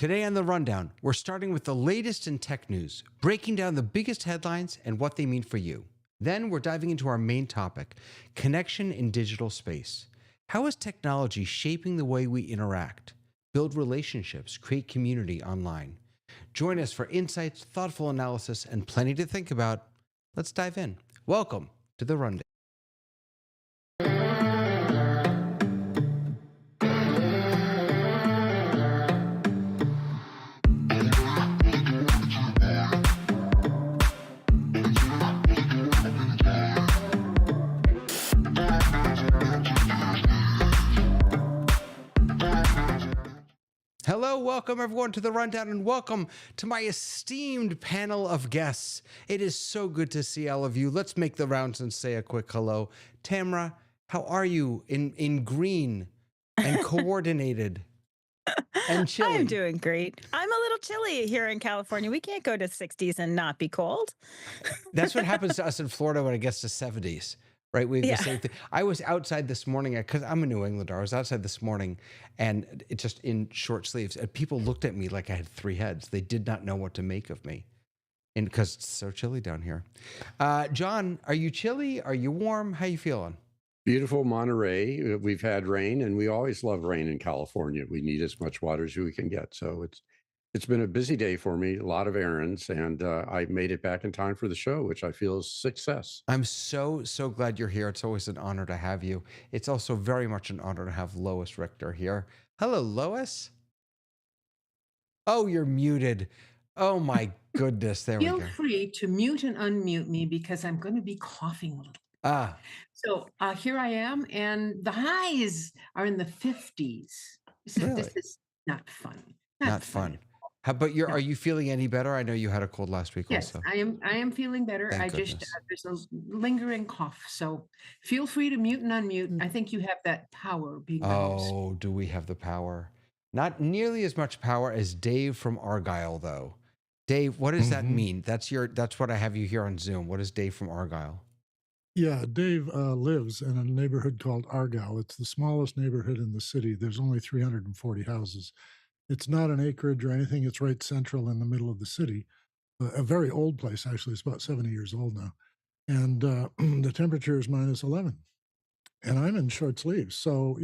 Today on The Rundown, we're starting with the latest in tech news, breaking down the biggest headlines and what they mean for you. Then we're diving into our main topic, connection in digital space. How is technology shaping the way we interact, build relationships, create community online? Join us for insights, thoughtful analysis, and plenty to think about. Let's dive in. Welcome to The Rundown. Hello, welcome everyone to The Rundown, and welcome to my esteemed panel of guests. It is so good to see all of you. Let's make the rounds and say a quick hello. Tamra, how are you in green and coordinated and chilly? I'm doing great. I'm a little chilly here in California. We can't go to 60s and not be cold. That's what happens to us in Florida when it gets to 70s. Right, we have Yeah. the same thing. I was outside this morning because I'm a New Englander. I was outside this morning, and it just in short sleeves. And people looked at me like I had three heads. They did not know what to make of me, and because it's so chilly down here. John, are you chilly? Are you warm? How you feeling? Beautiful Monterey. We've had rain, and we always love rain in California. We need as much water as we can get. So it's been a busy day for me, a lot of errands, and I made it back in time for the show, which I feel is success. I'm so glad you're here. It's always an honor to have you. It's also very much an honor to have Lois Richter here. Hello, Lois. Oh, you're muted. Oh my goodness. There we Feel go. free to mute and unmute me because I'm going to be coughing a little. Ah, So here I am, and the highs are in the 50s. Really? This is not fun. not fun. How about No. are you feeling any better? I know you had a cold last week Yes, also. I am feeling better. Thank I just goodness. there's a lingering cough. So feel free to mute and unmute. I think you have that power being the host. Oh, do we have the power? Not nearly as much power as Dave from Argyle, though. Dave, what does that mean? That's what I have you here on Zoom. What is Dave from Argyle? Yeah, Dave lives in a neighborhood called Argyle. It's the smallest neighborhood in the city. There's only 340 houses. It's not an acreage or anything. It's right central in the middle of the city. A very old place, actually. It's about 70 years old now. And the temperature is minus 11. And I'm in short sleeves. So,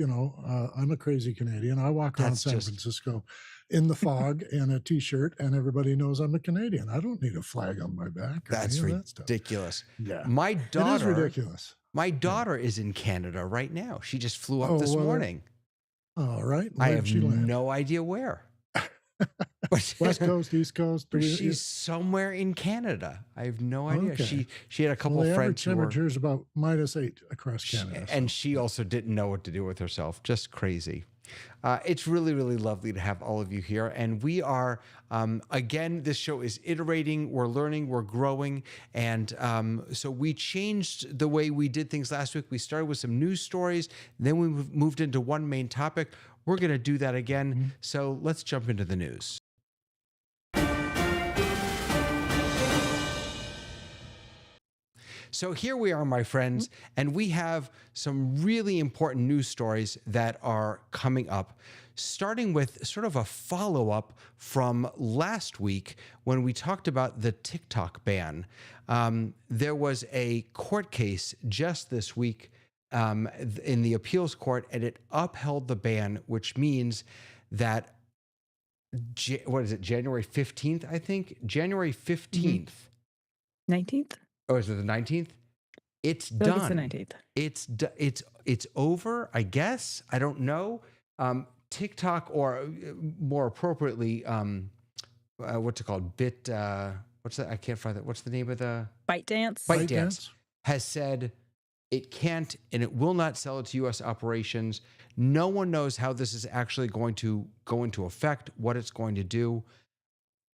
I'm a crazy Canadian. I walk around That's San just- Francisco in the fog in a T-shirt, and everybody knows I'm a Canadian. I don't need a flag on my back. Or That's any of that stuff. ridiculous. Yeah. My It is daughter, ridiculous. my daughter is in Canada right now. She just flew up Oh, this well, morning. All right. I Where'd have she land? no idea where. But West Coast, East Coast. she's somewhere in Canada. I have no idea. Okay. She had a couple Well, the of average friends who were, temperature is about -8 across Canada. and she also didn't know what to do with herself. Just crazy. It's really, really lovely to have all of you here. And we are, again, this show is iterating, we're learning, we're growing. And so we changed the way we did things last week. We started with some news stories, then we moved into one main topic. We're going to do that again. So let's jump into the news. So here we are, my friends, and we have some really important news stories that are coming up, starting with sort of a follow-up from last week when we talked about the TikTok ban. There was a court case just this week in the appeals court, and it upheld the ban, which means that, what is it, January 15th, I think? January 15th. 19th? Oh, is it the 19th? It's I feel like done. it's the 19th. It's over, I guess. I don't know. TikTok, or more appropriately, what's it called? What's that? I can't find that. What's the name of the ByteDance? ByteDance has said it can't and it will not sell it to U.S. operations. No one knows how this is actually going to go into effect, what it's going to do.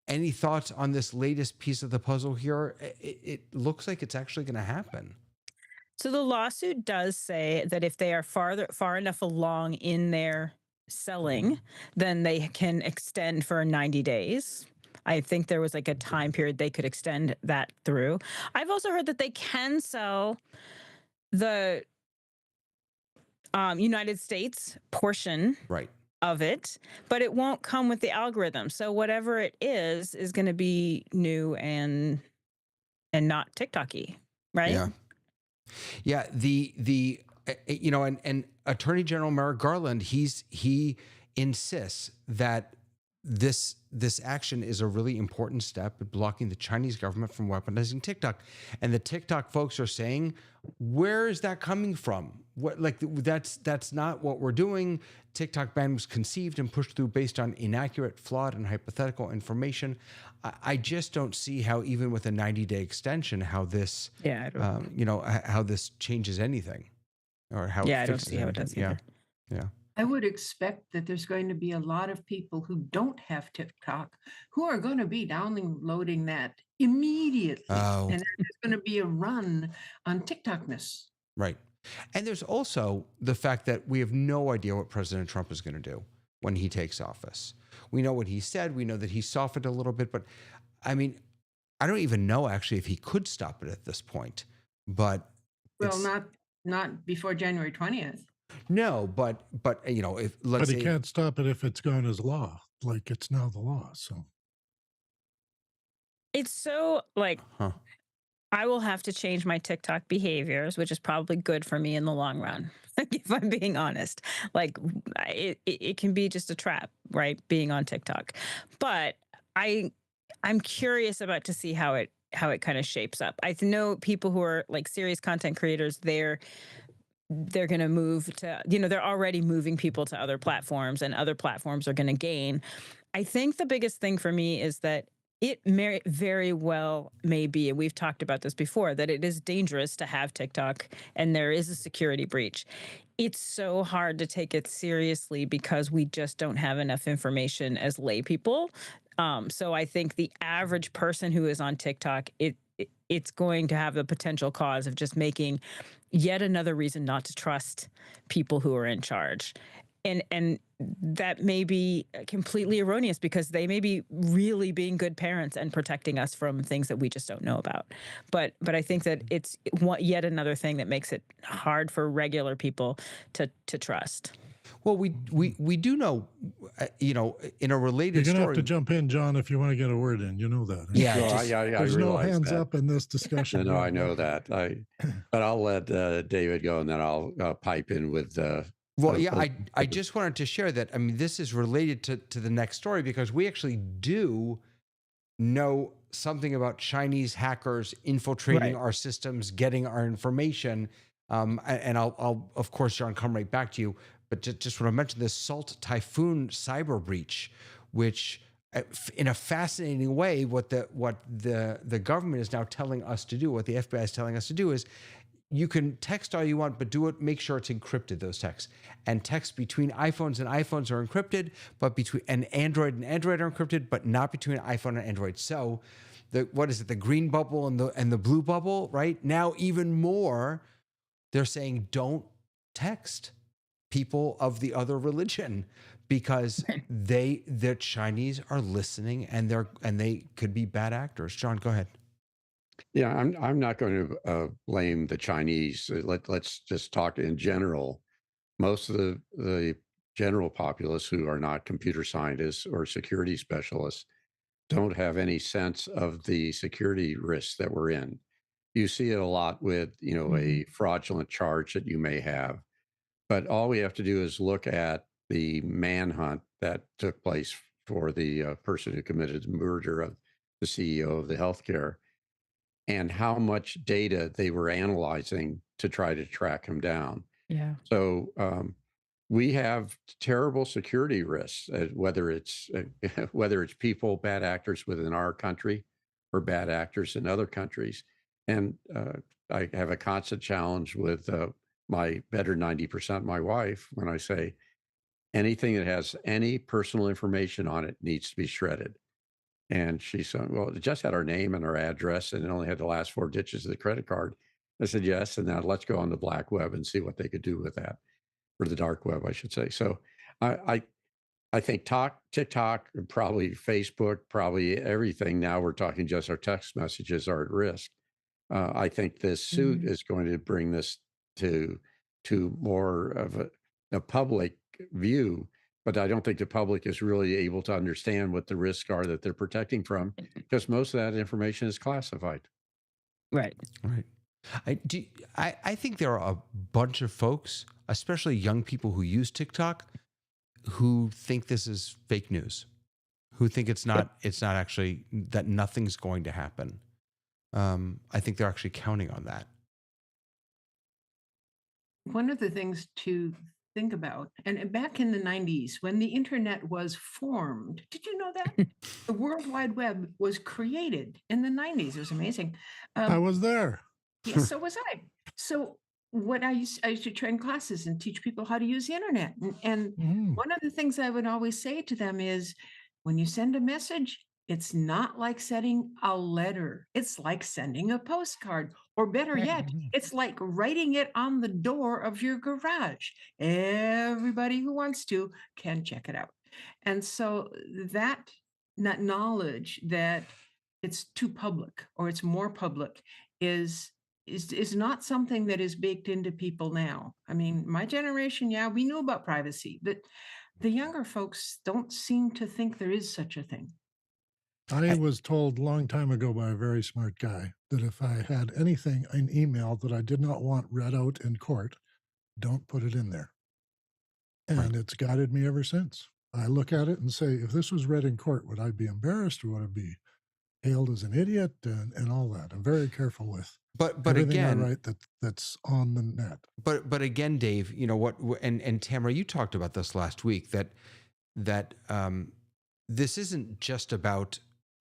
Any thoughts on this latest piece of the puzzle here? It looks like it's actually going to happen. So the lawsuit does say that if they are far enough along in their selling, then they can extend for 90 days. I think there was like a time period they could extend that through. I've also heard that they can sell the United States portion Right. of it, but it won't come with the algorithm. So whatever it is going to be new and not TikToky, right? Yeah. Yeah, and Attorney General Merrick Garland, he insists that this action is a really important step in blocking the Chinese government from weaponizing TikTok. And the TikTok folks are saying, where is that coming from? What, like, that's not what we're doing. TikTok ban was conceived and pushed through based on inaccurate, flawed, and hypothetical information. I just don't see how, even with a 90-day extension, how this Yeah, I don't. how this changes anything, or how Yeah, it I don't fixes see how it anything. does either. Yeah. I would expect that there's going to be a lot of people who don't have TikTok who are going to be downloading that immediately. Oh, And there's going to be a run on TikTokness. right. And there's also the fact that we have no idea what President Trump is going to do when he takes office. We know what he said. We know that he softened a little bit, but I mean, I don't even know actually if he could stop it at this point. But Well, it's not before January 20th. no, but if let's But he say can't stop it if it's gone as law, like it's now the law. So It's so like huh. I will have to change my TikTok behaviors, which is probably good for me in the long run. Like, if I'm being honest, like it can be just a trap, right? Being on TikTok, but I'm curious about to see how it kind of shapes up. I know people who are like serious content creators, they're going to move to, they're already moving people to other platforms, and other platforms are going to gain. I think the biggest thing for me is that it may very well may be, and we've talked about this before, that it is dangerous to have TikTok and there is a security breach. It's so hard to take it seriously because we just don't have enough information as lay people. So I think the average person who is on TikTok, it's going to have the potential cause of just making yet another reason not to trust people who are in charge. And that may be completely erroneous because they may be really being good parents and protecting us from things that we just don't know about. But I think that it's yet another thing that makes it hard for regular people to trust. Well, we do know, in a you're related going to have story. to jump in, John, if you want to get a word in. You know that. Yeah, No, just- I There's no realize hands that. up in this discussion. No, right I know now. that. But I'll let David go, and then I'll pipe in with. Well, yeah, I just wanted to share that. I mean, this is related to the next story because we actually do know something about Chinese hackers infiltrating Right. our systems, getting our information. And I'll of course, John, come right back to you. But just want to mention this Salt Typhoon cyber breach, which, in a fascinating way, what the government is now telling us to do, what the FBI is telling us to do is, you can text all you want, but make sure it's encrypted, those texts. And texts between iPhones and iPhones are encrypted, but between Android are encrypted, but not between iPhone and Android. So what is it? The green bubble and the blue bubble, right? Now, even more, they're saying don't text people of the other religion because the Chinese are listening and they could be bad actors. John, go ahead. Yeah, I'm not going to blame the Chinese. Let's just talk in general. Most of the general populace who are not computer scientists or security specialists don't have any sense of the security risks that we're in. You see it a lot with, a fraudulent charge that you may have. But all we have to do is look at the manhunt that took place for the person who committed the murder of the CEO of the healthcare, and how much data they were analyzing to try to track him down. Yeah. So we have terrible security risks, whether it's people, bad actors within our country, or bad actors in other countries. And I have a constant challenge with my better 90%, my wife, when I say anything that has any personal information on it needs to be shredded. And she said, well, it just had our name and our address, and it only had the last four digits of the credit card. I said, yes. And now let's go on the black web and see what they could do with that, or the dark web, I should say. So I think TikTok, probably Facebook, probably everything. Now we're talking just our text messages are at risk. I think this suit is going to bring this to more of a public view, but I don't think the public is really able to understand what the risks are that they're protecting from, because most of that information is classified. Right. Right. I think there are a bunch of folks, especially young people who use TikTok, who think this is fake news, who think it's not actually, that nothing's going to happen. I think they're actually counting on that. One of the things to think about, and back in the 90s, when the internet was formed, did you know that? The World Wide Web was created in the 90s. It was amazing. I was there. Yes, so was I. So what I used to train classes and teach people how to use the internet. And Mm. one of the things I would always say to them is, when you send a message, it's not like sending a letter. It's like sending a postcard, or better Right. yet, it's like writing it on the door of your garage. Everybody who wants to can check it out. And so that knowledge that it's too public or it's more public is is not something that is baked into people now. I mean, my generation, yeah, we knew about privacy, but the younger folks don't seem to think there is such a thing. I was told a long time ago by a very smart guy that if I had anything in email that I did not want read out in court, don't put it in there. Right. And it's guided me ever since. I look at it and say, if this was read in court, would I be embarrassed or would I be hailed as an idiot and all that? I'm very careful with But everything again, I write that's on the net. but again, Dave, you know what? And Tamara, you talked about this last week, that this isn't just about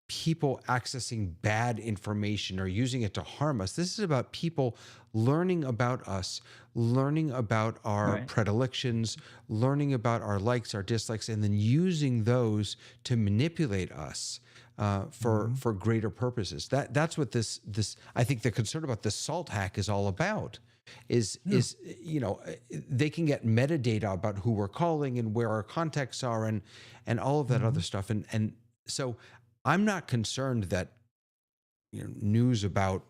people accessing bad information or using it to harm us. This is about people learning about us, learning about our Right. predilections, learning about our likes, our dislikes, and then using those to manipulate us for greater purposes. That's what this I think the concern about the salt hack is all about. Is you know, they can get metadata about who we're calling and where our contacts are and all of that other stuff, and so I'm not concerned that, you know, news about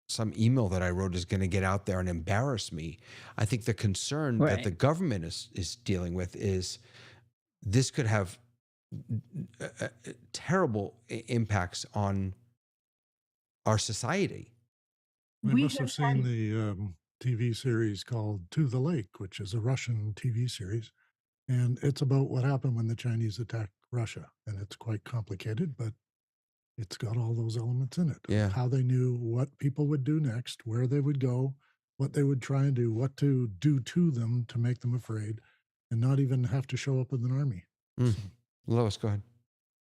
some email that I wrote is going to get out there and embarrass me. I think the concern that Right. the government is dealing with is this could have terrible impacts on our society. I We must have have seen had the TV series called To the Lake, which is a Russian TV series. And it's about what happened when the Chinese attacked Russia. And it's quite complicated, but it's got all those elements in it. Yeah. How they knew what people would do next, where they would go, what they would try and do, what to do to them to make them afraid, and not even have to show up with an army. Mm. Lois, go ahead.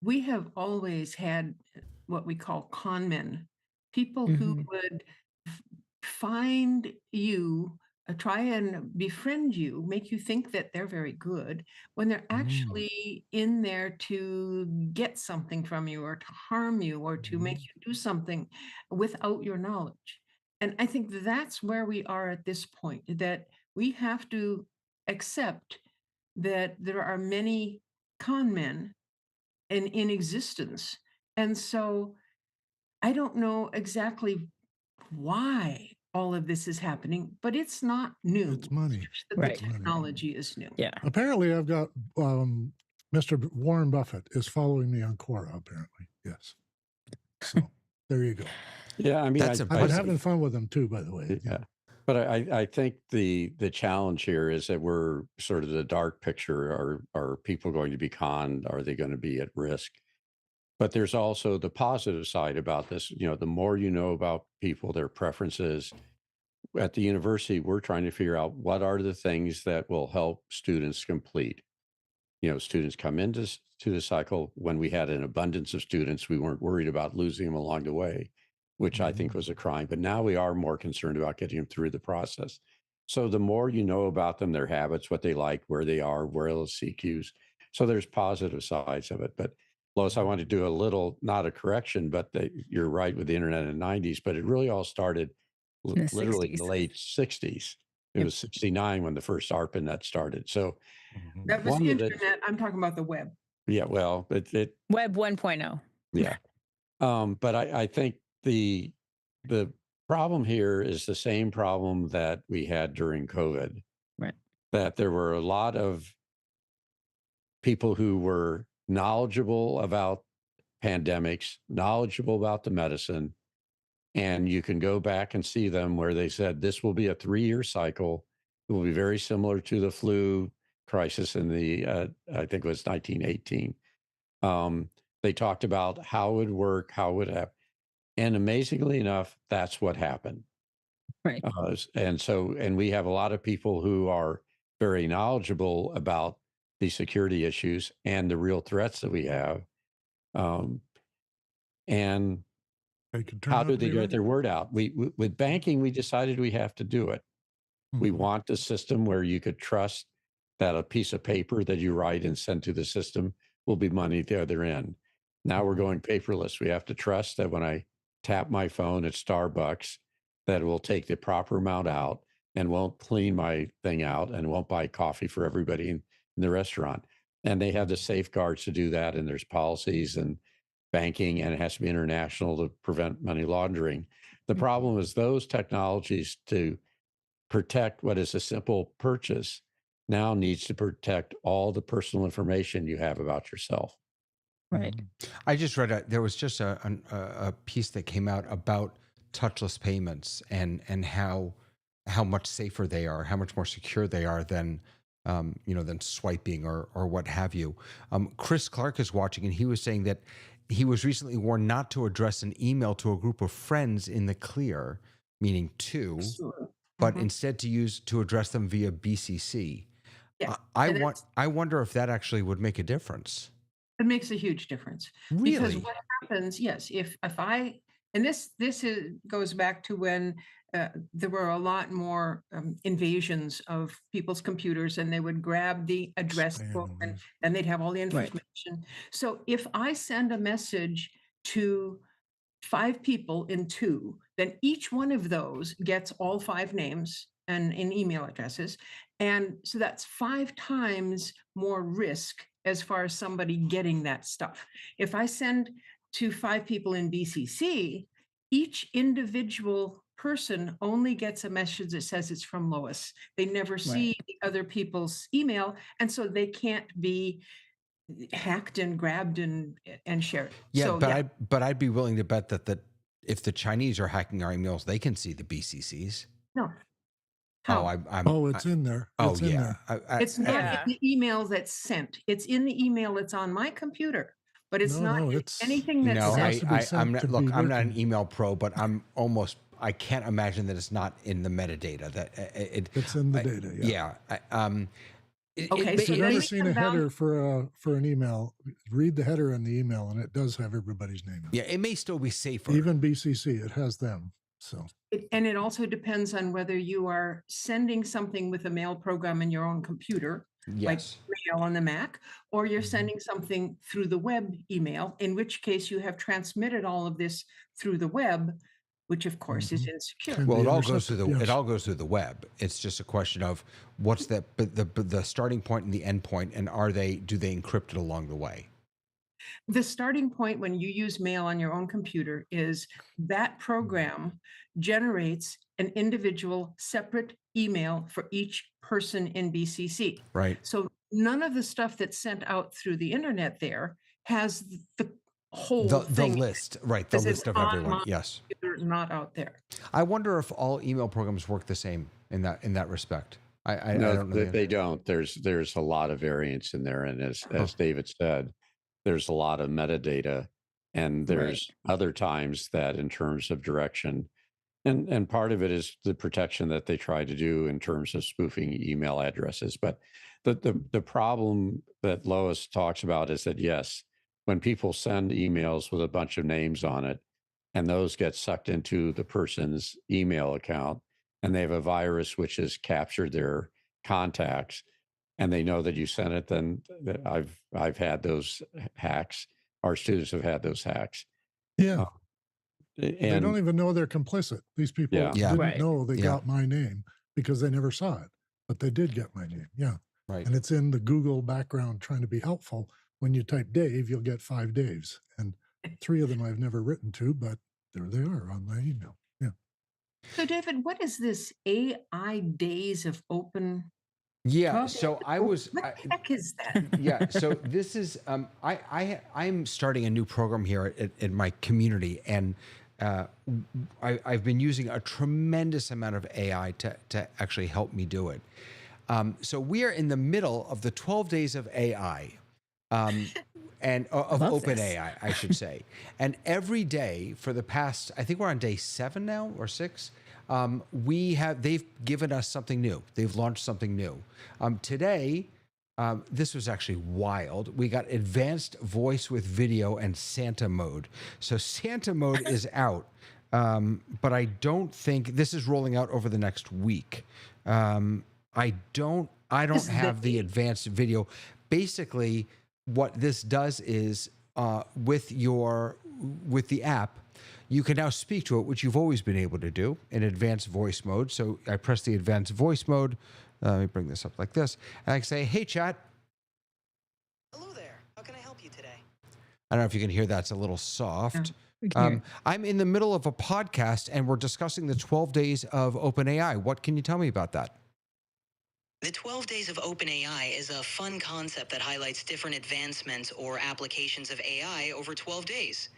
we have always had what we call con men, people who Mhm. would find you, try and befriend you, make you think that they're very good when they're actually in there to get something from you or to harm you or to make you do something without your knowledge. And I think that's where we are at this point, that we have to accept that there are many con men in existence. And so I don't know exactly why all of this is happening, but it's not new. It's money. It's just that Right. the technology is new. Yeah. Apparently, I've got Mr. Warren Buffett is following me on Quora, apparently. Yes. So there you go. Yeah, I mean, That's I've been impressive. having fun with him too, by the way. yeah. But I think the challenge here is that we're sort of the dark picture. Are people going to be conned? Are they going to be at risk? But there's also the positive side about this. You know, the more you know about people, their preferences. At the university, we're trying to figure out what are the things that will help students complete. You know, students come into to the cycle. When we had an abundance of students, we weren't worried about losing them along the way, which I think was a crime. But now we are more concerned about getting them through the process. So the more you know about them, their habits, what they like, where they are, where they'll seek use. So there's positive sides of it. But Lois, I want to do a little, not a correction, but you're right with the internet in the 90s, but it really all started In the literally in the 60s. late 60s. It Yep. was 69 when the first ARPANET started. So That was one the of the, internet. I'm talking about the web. yeah, well, it Web 1.0. yeah. But I think the problem here is the same problem that we had during COVID, Right. that there were a lot of people who were knowledgeable about pandemics, knowledgeable about the medicine, and you can go back and see them where they said this will be a 3-year cycle. It will be very similar to the flu crisis in the, I think it was 1918. They talked about how it would work, how it would happen. And amazingly enough, that's what happened. Right. And we have a lot of people who are very knowledgeable about the security issues and the real threats that we have. Um, and They could turn how out do to they be get right. their word out? With banking, we decided we have to do it. We Mhm. want a system where you could trust that a piece of paper that you write and send to the system will be money at the other end. Now we're going paperless. We have to trust that when I tap my phone at Starbucks, that it will take the proper amount out and won't clean my thing out and won't buy coffee for everybody in the restaurant. And they have the safeguards to do that. And there's policies and banking, and it has to be international to prevent money laundering. The problem is those technologies to protect what is a simple purchase now needs to protect all the personal information you have about yourself. Right. I just read there was just a piece that came out about touchless payments and how much safer they are, how much more secure they are than than swiping or what have you. Chris Clark is watching, and he was saying that he was recently warned not to address an email to a group of friends in the clear, meaning two, Sure. but Mhm. instead to address them via BCC. Yeah. I And want that's I wonder if that actually would make a difference. It makes a huge difference because Really? what happens, yes, if I and this goes back to when there were a lot more invasions of people's computers, and they would grab the address book, Spam. and then they'd have all the Right. information. So if I send a message to 5 people in 2, then each one of those gets all 5 names and in email addresses. And so that's 5 times more risk as far as somebody getting that stuff. If I send to 5 people in BCC, each individual person only gets a message that says it's from Lois. They never see Right. the other people's email, and so they can't be hacked and grabbed and shared. Yeah, So yeah, but I'd be willing to bet that if the Chinese are hacking our emails, they can see the BCCs. no. Oh, How? Oh, it's in there. oh It's in yeah. there. It's not in Yeah. the email that's sent. It's in the email that's on my computer, but it's not No, in anything that's No, it has sent. to be I'm sent not. to be Look, I'm not an working. email pro, but I can't imagine that it's not in the metadata. That It's in the data. Yeah. yeah. Okay, If so you've then ever we seen come a down. header for an email, read the header in the email, and it does have everybody's name in it. yeah, it may still be safer. Even BCC, it has them. So And it also depends on whether you are sending something with a mail program in your own computer, like Yes. mail on the Mac, or you're Mhm. sending something through the web email, in which case you have transmitted all of this through the web, which of course is Mhm. insecure. Can Well, be it all goes through intercepted. it Yes. all goes through the web. It's just a question of what's the starting point and the end point, and do they encrypt it along the way? The starting point when you use mail on your own computer is that program generates an individual separate email for each person in BCC. Right. So none of the stuff that's sent out through the internet there has the whole The thing list, right? The because it's list of on everyone. my Yes. computer, not out there. I wonder if all email programs work the same in that respect. I No, don't know the they answer. don't. There's a lot of variance in there, and Huh. as David said, there's a lot of metadata, and Right. there's other times that in terms of direction, and part of it is the protection that they try to do in terms of spoofing email addresses. But the problem that Lois talks about is that yes, when people send emails with a bunch of names on it, and those get sucked into the person's email account, and they have a virus which has captured their contacts, and they know that you sent it, then I've had those hacks. Our students have had those hacks. Yeah. They don't And even know they're complicit. These people yeah, Yeah. didn't Right. know they Yeah. got my name because they never saw it, but they did get my name. Yeah. Right. And it's in the Google background trying to be helpful. When you type Dave, you'll get 5 Daves. And 3 of them I've never written to, but there they are on my email. Yeah. So David, what is this AI days of open Yeah. 12 So days. I was. What the heck is that? Yeah. So this is. I'm starting a new program here at my community, and uh, I've been using a tremendous amount of AI to actually help me do it. So we are in the middle of the 12 days of AI, and of Love open this. AI, I should say. And every day for the past, I think we're on day 7 now or 6. They've given us something new. They've launched something new. Today, this was actually wild. We got advanced voice with video and Santa mode. So Santa mode is out, but I don't think this is rolling out over the next week. I don't Is have the they? advanced video. Basically, what this does is with the app, you can now speak to it, which you've always been able to do in advanced voice mode. So I press the advanced voice mode. Let me bring this up like this, and I can say, "Hey, chat." Hello there. How can I help you today? I don't know if you can hear that's a little soft. We can hear it. I'm in the middle of a podcast, and we're discussing the 12 days of OpenAI. What can you tell me about that? The 12 Days of OpenAI is a fun concept that highlights different advancements or applications of AI over 12 days.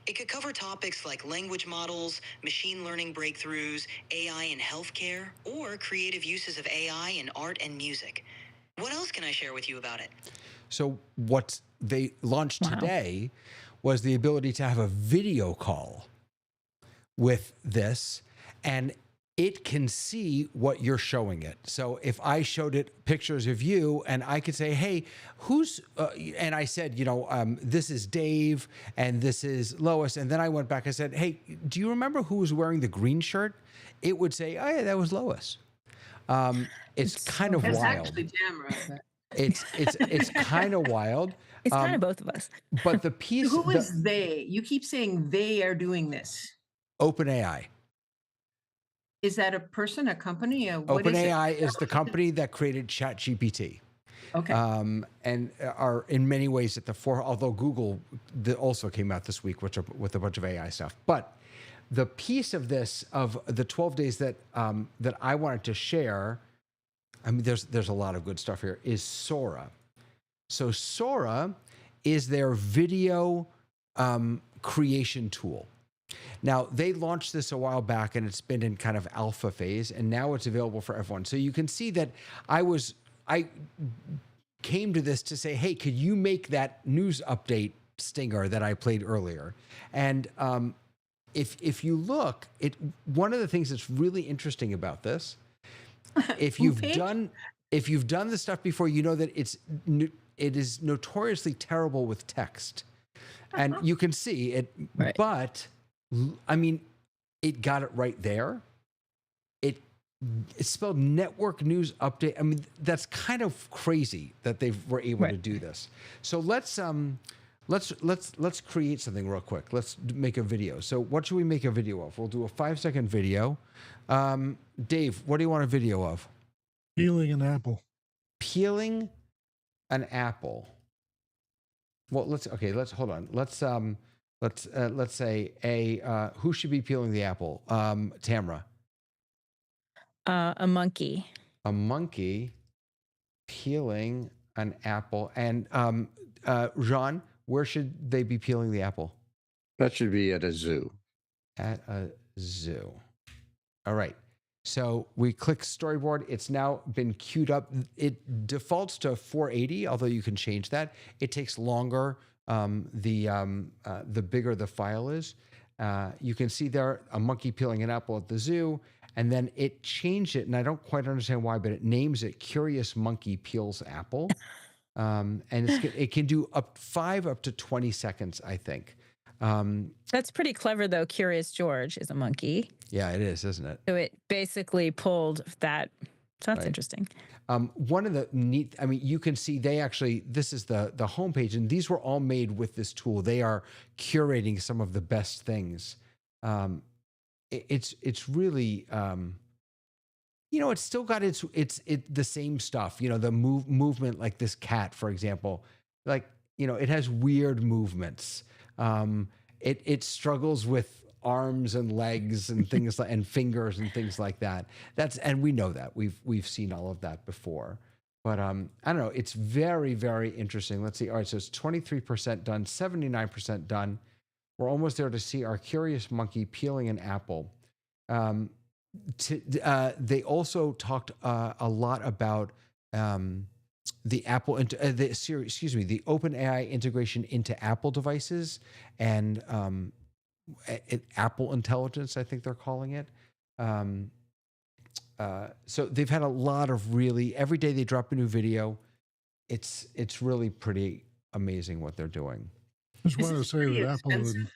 It could cover topics like language models, machine learning breakthroughs, AI in healthcare, or creative uses of AI in art and music. What else can I share with you about it? So what they launched Wow. today was the ability to have a video call with this, and it can see what you're showing it. So if I showed it pictures of you, and I could say, "Hey, and I said, this is Dave and this is Lois," and then I went back, I said, "Hey, do you remember who was wearing the green shirt?" It would say, "Oh yeah, that was Lois." It's It's kind so of That's wild. actually Tamara. But It's kind of wild. It's kind Um, of both of us. but the piece, who the is they? You keep saying they are doing this. OpenAI. Is that a person, a company? What is it? OpenAI is the company that created ChatGPT, Okay. and are in many ways at the fore. Although Google also came out this week, with a bunch of AI stuff. But the piece of this of the 12 days that I wanted to share, I mean, there's a lot of good stuff here. Is Sora. So Sora is their video creation tool. Now, they launched this a while back, and it's been in kind of alpha phase, and now it's available for everyone. So you can see that I came to this to say, "Hey, could you make that news update stinger that I played earlier?" And if you look, one of the things that's really interesting about this, if you've Homepage? done this stuff before, you know that it is notoriously terrible with text, and you can see it, Right. but I mean, it got it right there. It's spelled network news update. I mean, that's kind of crazy that they were able to Right. do this. So let's create something real quick. Let's make a video. So what should we make a video of? We'll do a 5-second video. Dave, what do you want a video of? Peeling an apple. Peeling an apple. Well, let's hold on. Let's say who should be peeling the apple? Tamra. A monkey. A monkey peeling an apple. And Jean, where should they be peeling the apple? That should be at a zoo. At a zoo. All right. So we click storyboard. It's now been queued up. It defaults to 480, although you can change that. It takes longer the bigger the file is. You can see there a monkey peeling an apple at the zoo, and then it changed it, and I don't quite understand why, but it names it Curious Monkey Peels Apple. And it can do up to 20 seconds, I think. That's pretty clever, though. Curious George is a monkey. Yeah, it is, isn't it? So it basically pulled that. So that's Right. interesting. One of the neat, I mean, you can see this is the homepage, and these were all made with this tool. They are curating some of the best things. It's really, it's still got it's the same stuff. The movement, like this cat, for example, like it has weird movements. It struggles with arms and legs and things and fingers and things like that. And we know that we've seen all of that before. But I don't know. It's very, very interesting. Let's see. All right, so it's 23% done, 79% done. We're almost there to see our curious monkey peeling an apple. Um, they also talked a lot about the Apple, the OpenAI integration into Apple devices and Apple Intelligence, I think they're calling it. Um, so they've had a lot of really, every day they drop a new video. It's really pretty amazing what they're doing. Just This want to is say pretty that expensive.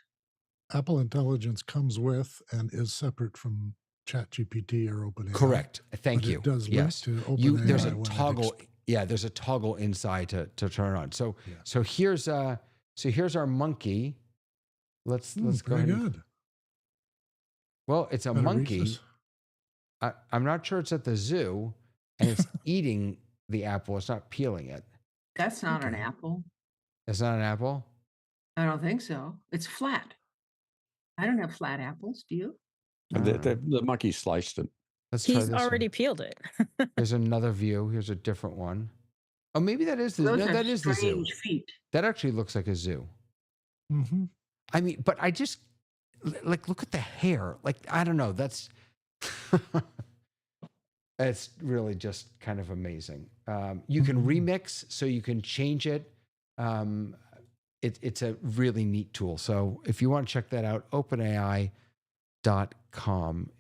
Apple Intelligence comes with and is separate from ChatGPT or OpenAI. Correct. Thank but you. It does link Yes. to OpenAI. There's a when it toggle. Yeah, there's a toggle inside to turn on. So here's our monkey. Let's go very ahead. good. Well, it's a Better reach monkey. this. I'm not sure it's at the zoo, and it's eating the apple. It's not peeling it. That's not an apple. It's not an apple. I don't think so. It's flat. I don't have flat apples. Do you? The monkey sliced it. Let's try He's this already one. peeled it. There's another view. Here's a different one. Oh, maybe that is the Those no, are that is the zoo. strange feet. That actually looks like a zoo. Mm-hmm. I mean, but I just like look at the hair. Like I don't know. That's it's really just kind of amazing. You can remix, so you can change it. It's a really neat tool. So if you want to check that out, OpenAI.com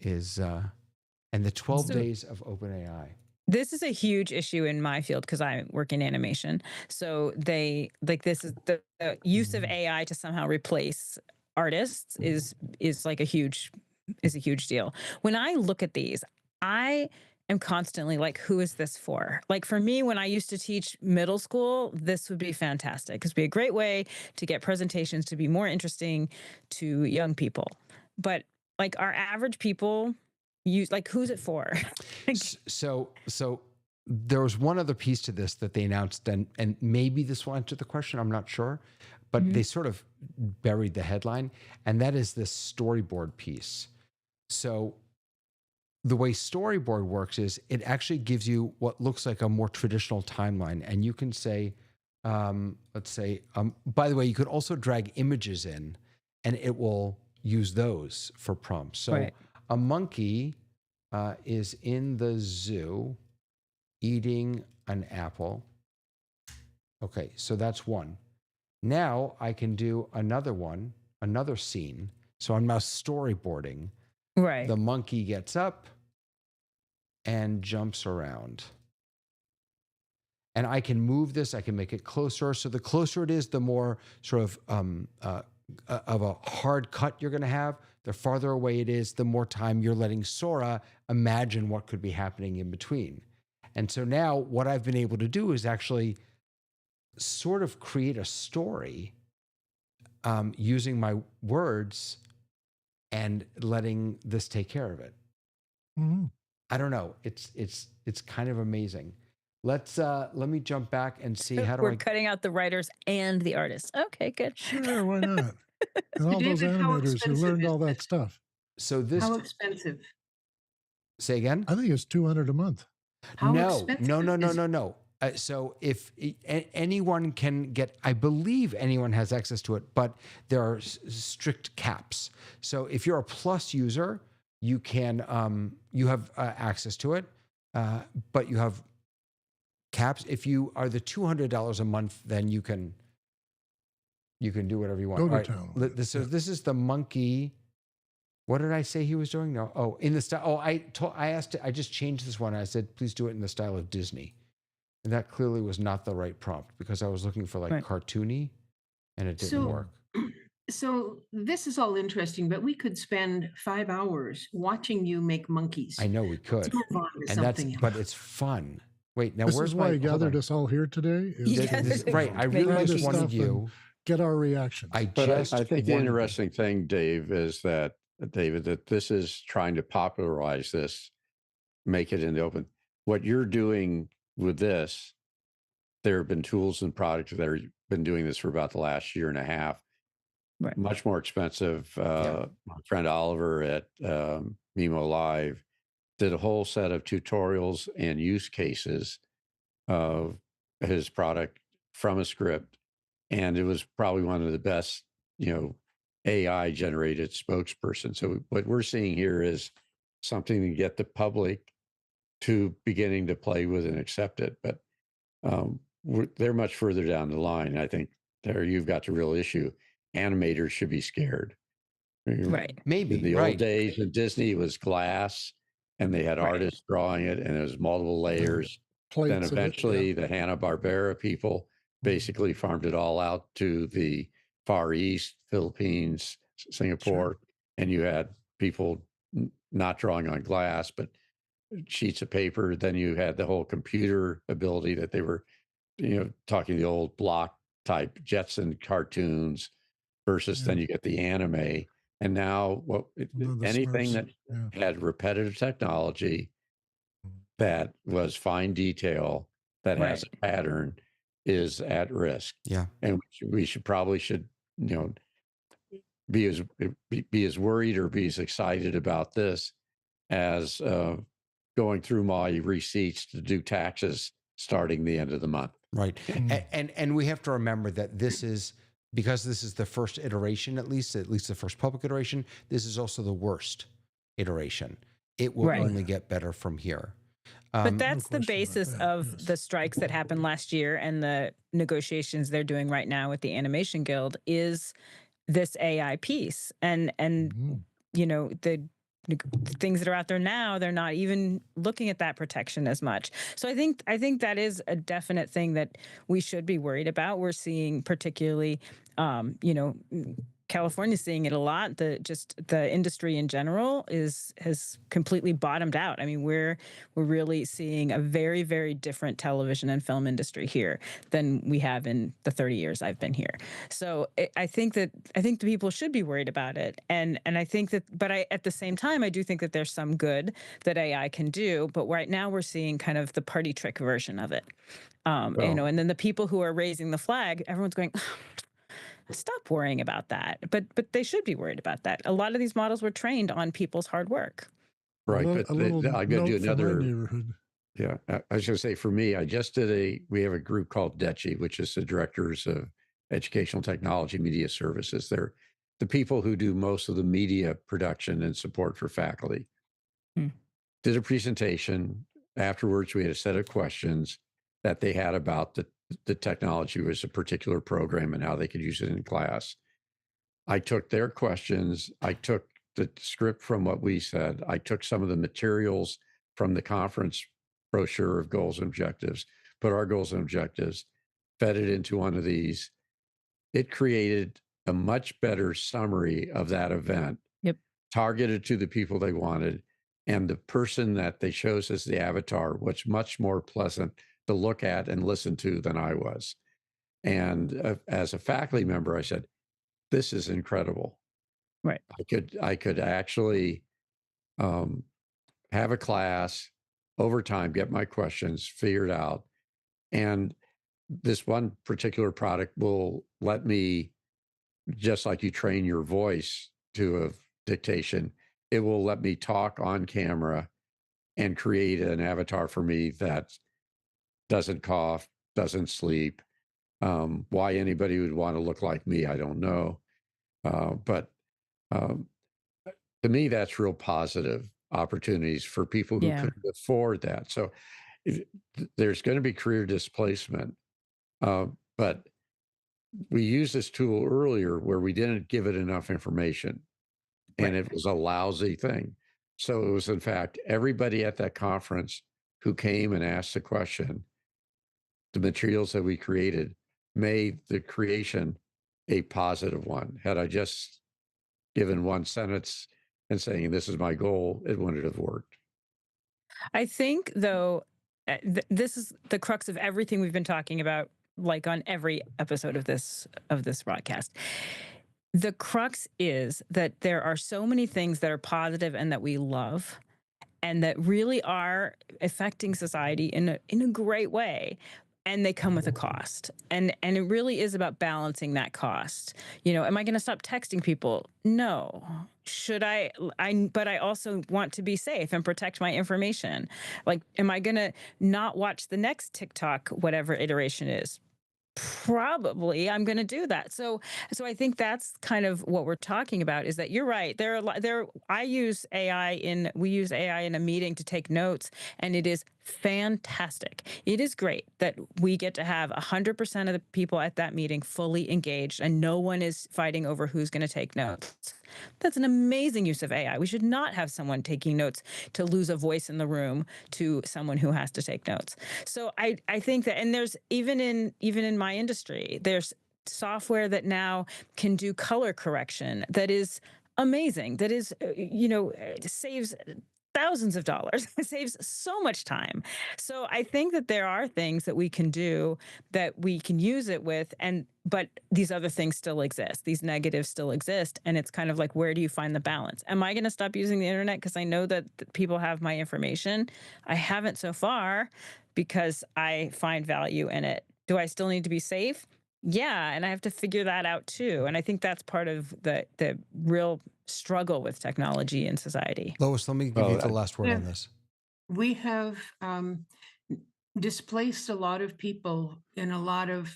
is and the 12 days of OpenAI. This is a huge issue in my field because I work in animation. So they like this is the use of AI to somehow replace artists is like a huge deal. When I look at these, I am constantly like, who is this for? Like for me, when I used to teach middle school, this would be fantastic. Because it'd be a great way to get presentations to be more interesting to young people. But like our average people use, like, who's it for? So there was one other piece to this that they announced, and maybe this will answer the question. I'm not sure, but they sort of buried the headline, and that is this storyboard piece. So the way storyboard works is it actually gives you what looks like a more traditional timeline, and you can say, let's say, by the way, you could also drag images in, and it will use those for prompts. So a monkey is in the zoo eating an apple. Okay, so that's one. Now I can do another one, another scene. So I'm now storyboarding. Right. The monkey gets up and jumps around. And I can move this, I can make it closer. So the closer it is, the more sort of a hard cut you're going to have. The farther away it is, the more time you're letting Sora imagine what could be happening in between. And so now what I've been able to do is actually sort of create a story using my words and letting this take care of it. Mm-hmm. I don't know. It's kind of amazing. Let me jump back and see how do We're cutting out the writers and the artists. Okay, good. Sure, why not? And all those David, how animators who learned expensive all is that this? stuff. So this How expensive? say again? I think it's $200 a month. How No. expensive So if anyone can get, I believe anyone has access to it, but there are strict caps. So if you're a Plus user, you can you have access to it, but you have caps. If you are the $200 a month, then you can do whatever you want. Go to All right. town. So this is the monkey. What did I say he was doing? No. Oh, in the style. Oh, I asked. I just changed this one. I said, please do it in the style of Disney, and that clearly was not the right prompt because I was looking for like cartoony, and it didn't work. So this is all interesting, but we could spend 5 hours watching you make monkeys. I know we could, Let's move on to and that's something but else. it's fun. Wait, now This where's is why my? I gathered us all here today. Yes. Right, I really try just this wanted stuff you. and get our reactions. I think the interesting thing, Dave, is that David, that this is trying to popularize this, make it in the open. What you're doing with this, there have been tools and products that have been doing this for about the last year and a half. Right. Much more expensive. My friend Oliver at Mimo Live did a whole set of tutorials and use cases his product from a script, and it was probably one of the best, AI generated spokesperson. So what we're seeing here is something to get the public to beginning to play with and accept it. But they're much further down the line. I think there you've got the real issue. Animators should be scared. Right. Maybe, In the old right. days in Disney, it was glass, and they had Right. artists drawing it, and it was multiple layers. Then Plates of it. eventually, the Hanna-Barbera people basically farmed it all out to the Far East, Philippines, Singapore, and you had people not drawing on glass, but sheets of paper. Then you had the whole computer ability that they were, talking the old block type Jetson cartoons versus then you get the anime. And now The anything Smurfs. that Yeah. had repetitive technology that was fine detail that has Right. a pattern is at risk. Yeah. And we should probably be as worried or be as excited about this as going through my receipts to do taxes starting the end of the month. Right. And we have to remember that this is, because this is the first iteration, at least the first public iteration, this is also the worst iteration. It will Right. only get better from here. But that's the question about basis that, of yes. the strikes that happened last year and the negotiations they're doing right now with the Animation Guild is this AI piece. And the things that are out there now, they're not even looking at that protection as much. So I think that is a definite thing that we should be worried about. We're seeing particularly, California's seeing it a lot. The industry in general has completely bottomed out. I mean, we're really seeing a very, very different television and film industry here than we have in the 30 years I've been here. So I think the people should be worried about it, and I think that, but at the same time, I do think that there's some good that AI can do. But right now, we're seeing kind of the party trick version of it. And then the people who are raising the flag, everyone's going, stop worrying about that. But they should be worried about that. A lot of these models were trained on people's hard work. Right. A little I'm going to do note from my another. neighborhood. Yeah. I was going to say, for me, we have a group called DECHI, which is the Directors of Educational Technology Media Services. They're the people who do most of the media production and support for faculty. Did a presentation. Afterwards, we had a set of questions that they had about the technology was a particular program and how they could use it in class. I took their questions. I took the script from what we said. I took some of the materials from the conference brochure of goals and objectives, put our goals and objectives, fed it into one of these. It created a much better summary of that event, targeted to the people they wanted. And the person that they chose as the avatar was much more pleasant to look at and listen to than I was. And as a faculty member, I said, this is incredible. Right. I could actually have a class over time, get my questions figured out. And this one particular product will let me, just like you train your voice to a dictation, it will let me talk on camera and create an avatar for me that doesn't cough, doesn't sleep. Why anybody would want to look like me, I don't know. But to me, that's real positive opportunities for people who couldn't afford that. So there's going to be career displacement. But we used this tool earlier where we didn't give it enough information, and it was a lousy thing. So it was, in fact, everybody at that conference who came and asked the question, the materials that we created made the creation a positive one. Had I just given one sentence and saying, this is my goal, it wouldn't have worked. I think, though, this is the crux of everything we've been talking about, like on every episode of this broadcast. The crux is that there are so many things that are positive and that we love and that really are affecting society in a great way. and they come with a cost, and it really is about balancing that cost. Am I going to stop texting people? No. Should I but I also want to be safe and protect my information. Like, am I going to not watch the next TikTok, whatever iteration is? Probably I'm going to do that. So I think that's kind of what we're talking about, is that you're right. There are I use AI in we use AI in a meeting to take notes, and it is fantastic. It is great that we get to have 100% of the people at that meeting fully engaged, and no one is fighting over who's going to take notes. That's an amazing use of AI. We should not have someone taking notes to lose a voice in the room to someone who has to take notes. So I think that, and there's even in my industry, there's software that now can do color correction that is amazing. That is, saves thousands of dollars. It saves so much time. So I think that there are things that we can do that we can use it with, but these other things still exist. These negatives still exist, and it's kind of like, where do you find the balance? Am I going to stop using the internet because I know that people have my information? I haven't so far, because I find value in it. Do I still need to be safe? Yeah, and I have to figure that out too. And I think that's part of the real struggle with technology in society. Lois, let me give you Well, the last word Yeah. on this. We have displaced a lot of people in a lot of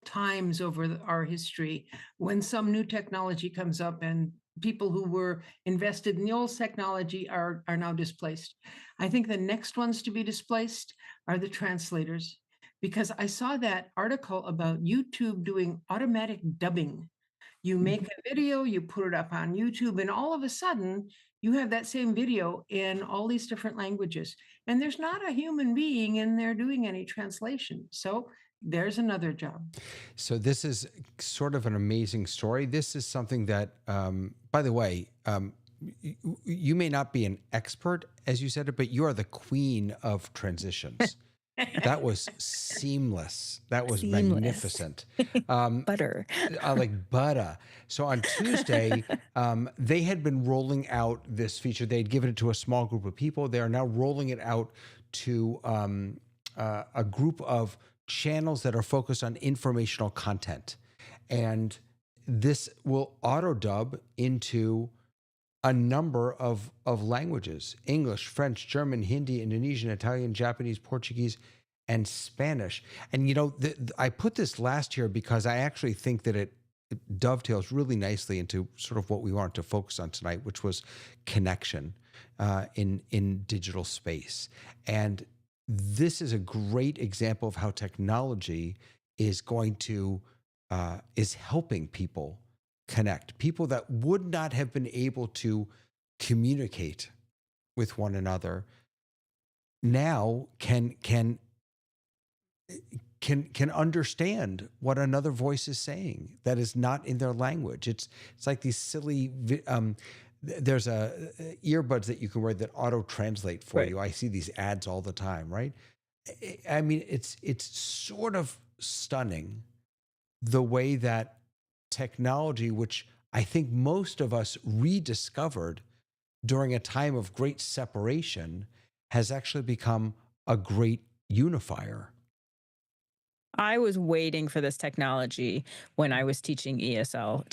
times over our history when some new technology comes up, and people who were invested in the old technology are now displaced. I think the next ones to be displaced are the translators, because I saw that article about YouTube doing automatic dubbing. You make a video, you put it up on YouTube, and all of a sudden you have that same video in all these different languages. And there's not a human being in there doing any translation. So there's another job. So this is sort of an amazing story. This is something that, by the way, you may not be an expert, as you said it, but you are the queen of transitions. That was seamless. That was Seamless. magnificent. Butter. Like butter. So on Tuesday, they had been rolling out this feature. They had given it to a small group of people. They are now rolling it out to a group of channels that are focused on informational content. And this will auto dub into a number of languages: English, French, German, Hindi, Indonesian, Italian, Japanese, Portuguese, and Spanish. And, I put this last year because I actually think that it dovetails really nicely into sort of what we wanted to focus on tonight, which was connection in digital space. And this is a great example of how technology is going to, is helping people connect. People that would not have been able to communicate with one another now can understand what another voice is saying that is not in their language. It's like these silly there's earbuds that you can wear that auto translate for Right. you. I see these ads all the time, right? I mean, it's sort of stunning the way that technology, which I think most of us rediscovered during a time of great separation, has actually become a great unifier. I was waiting for this technology when I was teaching ESL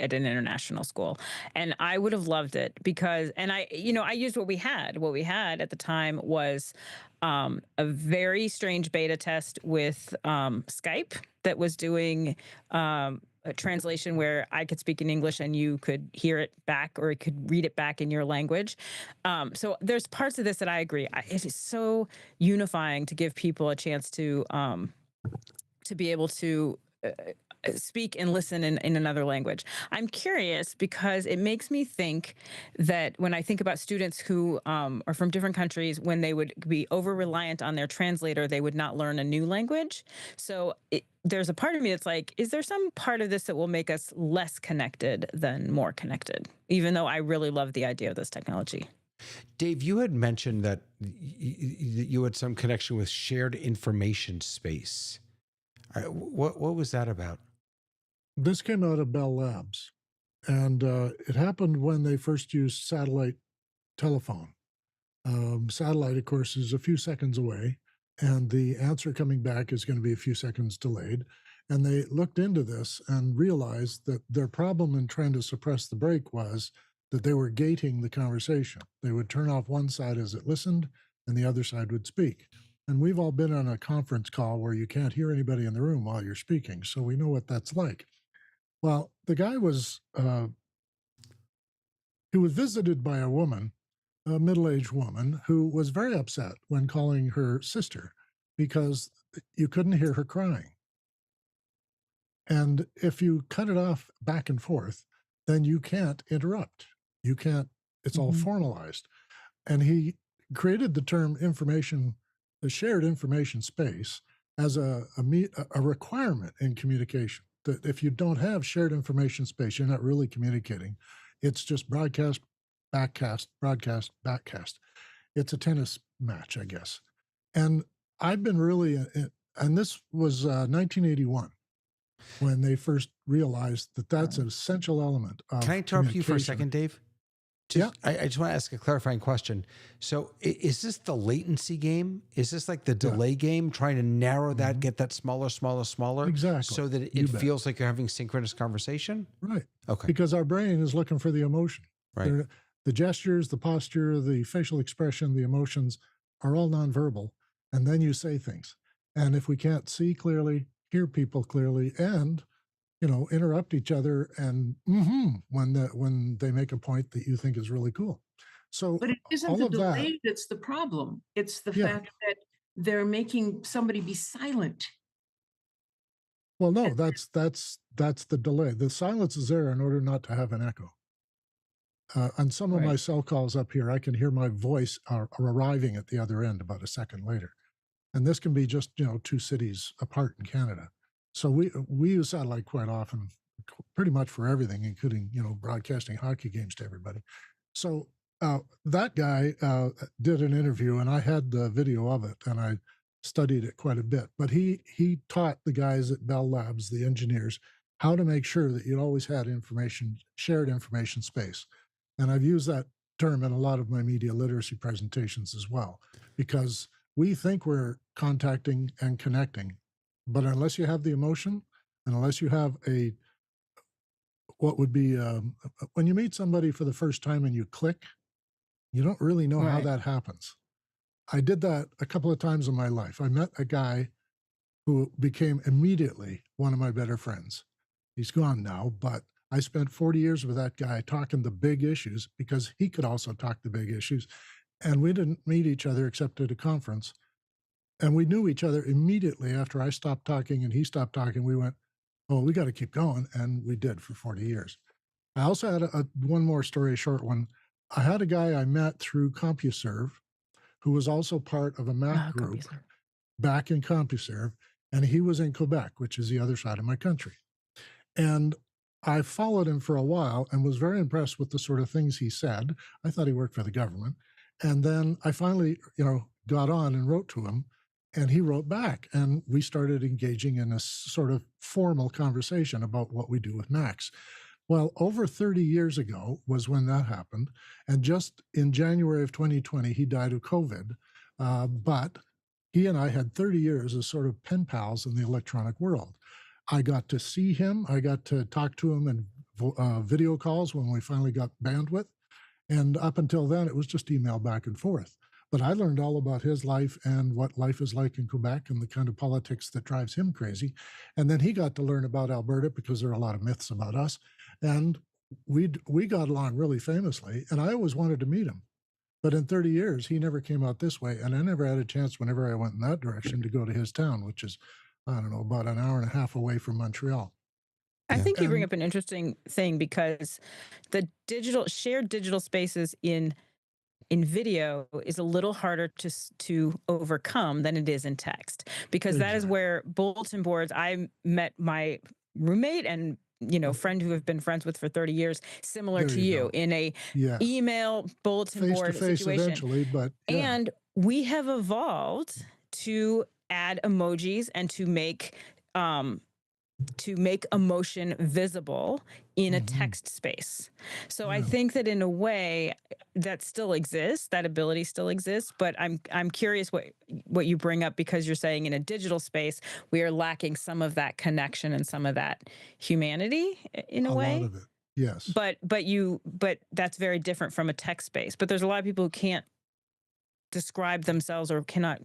at an international school, and I would have loved it because, and I used what we had. What we had at the time was a very strange beta test with Skype that was doing a translation where I could speak in English and you could hear it back, or it could read it back in your language. So there's parts of this that I agree. It is so unifying to give people a chance to be able to speak and listen in another language. I'm curious because it makes me think that when I think about students who are from different countries, when they would be over reliant on their translator, they would not learn a new language. So there's a part of me that's like, is there some part of this that will make us less connected than more connected? Even though I really love the idea of this technology. Dave, you had mentioned that you had some connection with shared information space. What was that about? This came out of Bell Labs, and it happened when they first used satellite telephone. Satellite, of course, is a few seconds away, and the answer coming back is going to be a few seconds delayed. And they looked into this and realized that their problem in trying to suppress the break was that they were gating the conversation. They would turn off one side as it listened, and the other side would speak. And we've all been on a conference call where you can't hear anybody in the room while you're speaking, so we know what that's like. Well, the guy was he was visited by a woman, a middle-aged woman, who was very upset when calling her sister because you couldn't hear her crying. And if you cut it off back and forth, then you can't interrupt. You can't, it's all formalized. And he created the term information, the shared information space, as a requirement in communication. That if you don't have shared information space, you're not really communicating. It's just broadcast, backcast, broadcast, backcast. It's a tennis match, I guess. And I've been really, and this was 1981 when they first realized that that's an essential element of Can I interrupt you for a communication. second, Dave? Yeah. I just want to ask a clarifying question. So is this the latency game? Is this like the delay game, trying to narrow that, get that smaller, Exactly. so that You it bet. feels like you're having synchronous conversation? Right. Okay. Because our brain is looking for the emotion. Right. The gestures, the posture, the facial expression, the emotions are all nonverbal. And then you say things. And if we can't see clearly, hear people clearly, and interrupt each other and when they make a point that you think is really cool. So But it isn't all the of that, delay that's the problem. It's the Yeah. fact that they're making somebody be silent. well, no, that's the delay. The silence is there in order not to have an echo. On some of my Right. cell calls up here, I can hear my voice arriving at the other end about a second later. And this can be just, 2 cities apart in Canada. So we use satellite quite often, pretty much for everything, including, broadcasting hockey games to everybody. So that guy did an interview, and I had the video of it, and I studied it quite a bit. But he taught the guys at Bell Labs, the engineers, how to make sure that you always had shared information space. And I've used that term in a lot of my media literacy presentations as well, because we think we're contacting and connecting, but unless you have the emotion, and unless you have what would be when you meet somebody for the first time and you click, you don't really know how Right. that happens. I did that a couple of times in my life. I met a guy who became immediately one of my better friends. He's gone now, but I spent 40 years with that guy talking the big issues because he could also talk the big issues. And we didn't meet each other except at a conference. And we knew each other immediately after I stopped talking and he stopped talking. We went, oh, we got to keep going. And we did for 40 years. I also had one more story, a short one. I had a guy I met through CompuServe who was also part of a Mac group CompuServe. back in CompuServe. And he was in Quebec, which is the other side of my country. And I followed him for a while and was very impressed with the sort of things he said. I thought he worked for the government. And then I finally, got on and wrote to him, and he wrote back, and we started engaging in a sort of formal conversation about what we do with Macs. Well, over 30 years ago was when that happened. And just in January of 2020, he died of COVID. But he and I had 30 years as sort of pen pals in the electronic world. I got to see him. I got to talk to him in video calls when we finally got bandwidth. And up until then, it was just email back and forth. But I learned all about his life and what life is like in Quebec and the kind of politics that drives him crazy. And then he got to learn about Alberta because there are a lot of myths about us. And we got along really famously. And I always wanted to meet him. But in 30 years, he never came out this way. And I never had a chance whenever I went in that direction to go to his town, which is, I don't know, about an hour and a half away from Montreal. I Yeah. think you bring And up an interesting thing because the shared digital spaces in video is a little harder to overcome than it is in text, because that is Exactly. where bulletin boards. I met my roommate and friend who have been friends with for 30 years, similar There to you you, go. in a Yeah. email bulletin Face to board face situation. eventually, but yeah. And we have evolved to add emojis and to make to make emotion visible in a text space. So I think that in a way that still exists, that ability still exists, but I'm curious what you bring up, because you're saying in a digital space we are lacking some of that connection and some of that humanity in a A way. lot of it. Yes. But that's very different from a text space. But there's a lot of people who can't describe themselves or cannot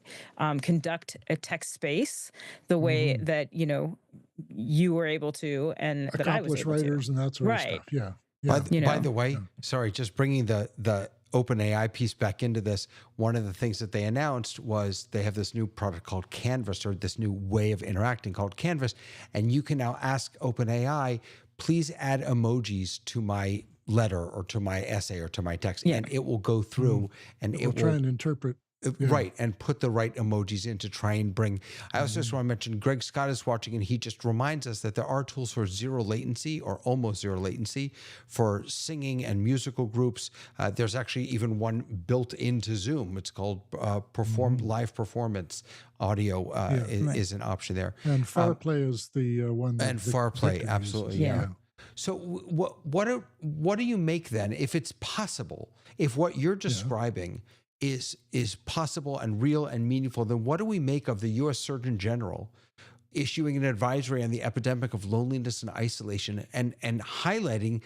conduct a text space the way that you were able to, and that I was Accomplished able writers to. and that sort of Right. stuff. Yeah. By, Yeah. the, You by know. the way, Yeah. sorry, just bringing the OpenAI piece back into this, one of the things that they announced was they have this new product called Canvas, or this new way of interacting called Canvas. And you can now ask OpenAI, please add emojis to my letter or to my essay or to my text. Yeah. And it will go through and We'll try and interpret. Yeah. Right, and put the right emojis in to try and bring. I also just want to mention Greg Scott is watching, and he just reminds us that there are tools for zero latency or almost zero latency for singing and musical groups. There's actually even one built into Zoom. It's called live performance audio is an option there. And FarPlay is the one. And FarPlay, absolutely, yeah. So what do you make then, if it's possible, if what you're describing is possible and real and meaningful, then what do we make of the U.S. Surgeon General issuing an advisory on the epidemic of loneliness and isolation and highlighting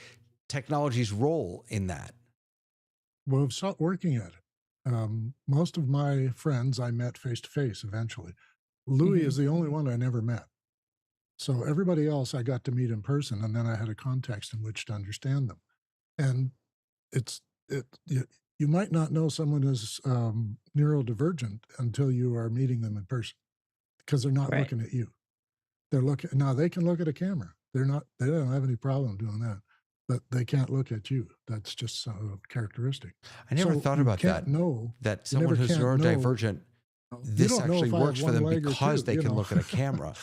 technology's role in that? Well, we've stopped working at it. Most of my friends I met face to face eventually. Louis is the only one I never met. So everybody else I got to meet in person, and then I had a context in which to understand them. And you might not know someone is neurodivergent until you are meeting them in person, because they're not looking at you. They're looking now. They can look at a camera. They don't have any problem doing that, but they can't look at you. That's just a characteristic. I never thought about that. That someone who's neurodivergent, this actually works for them because they can look at a camera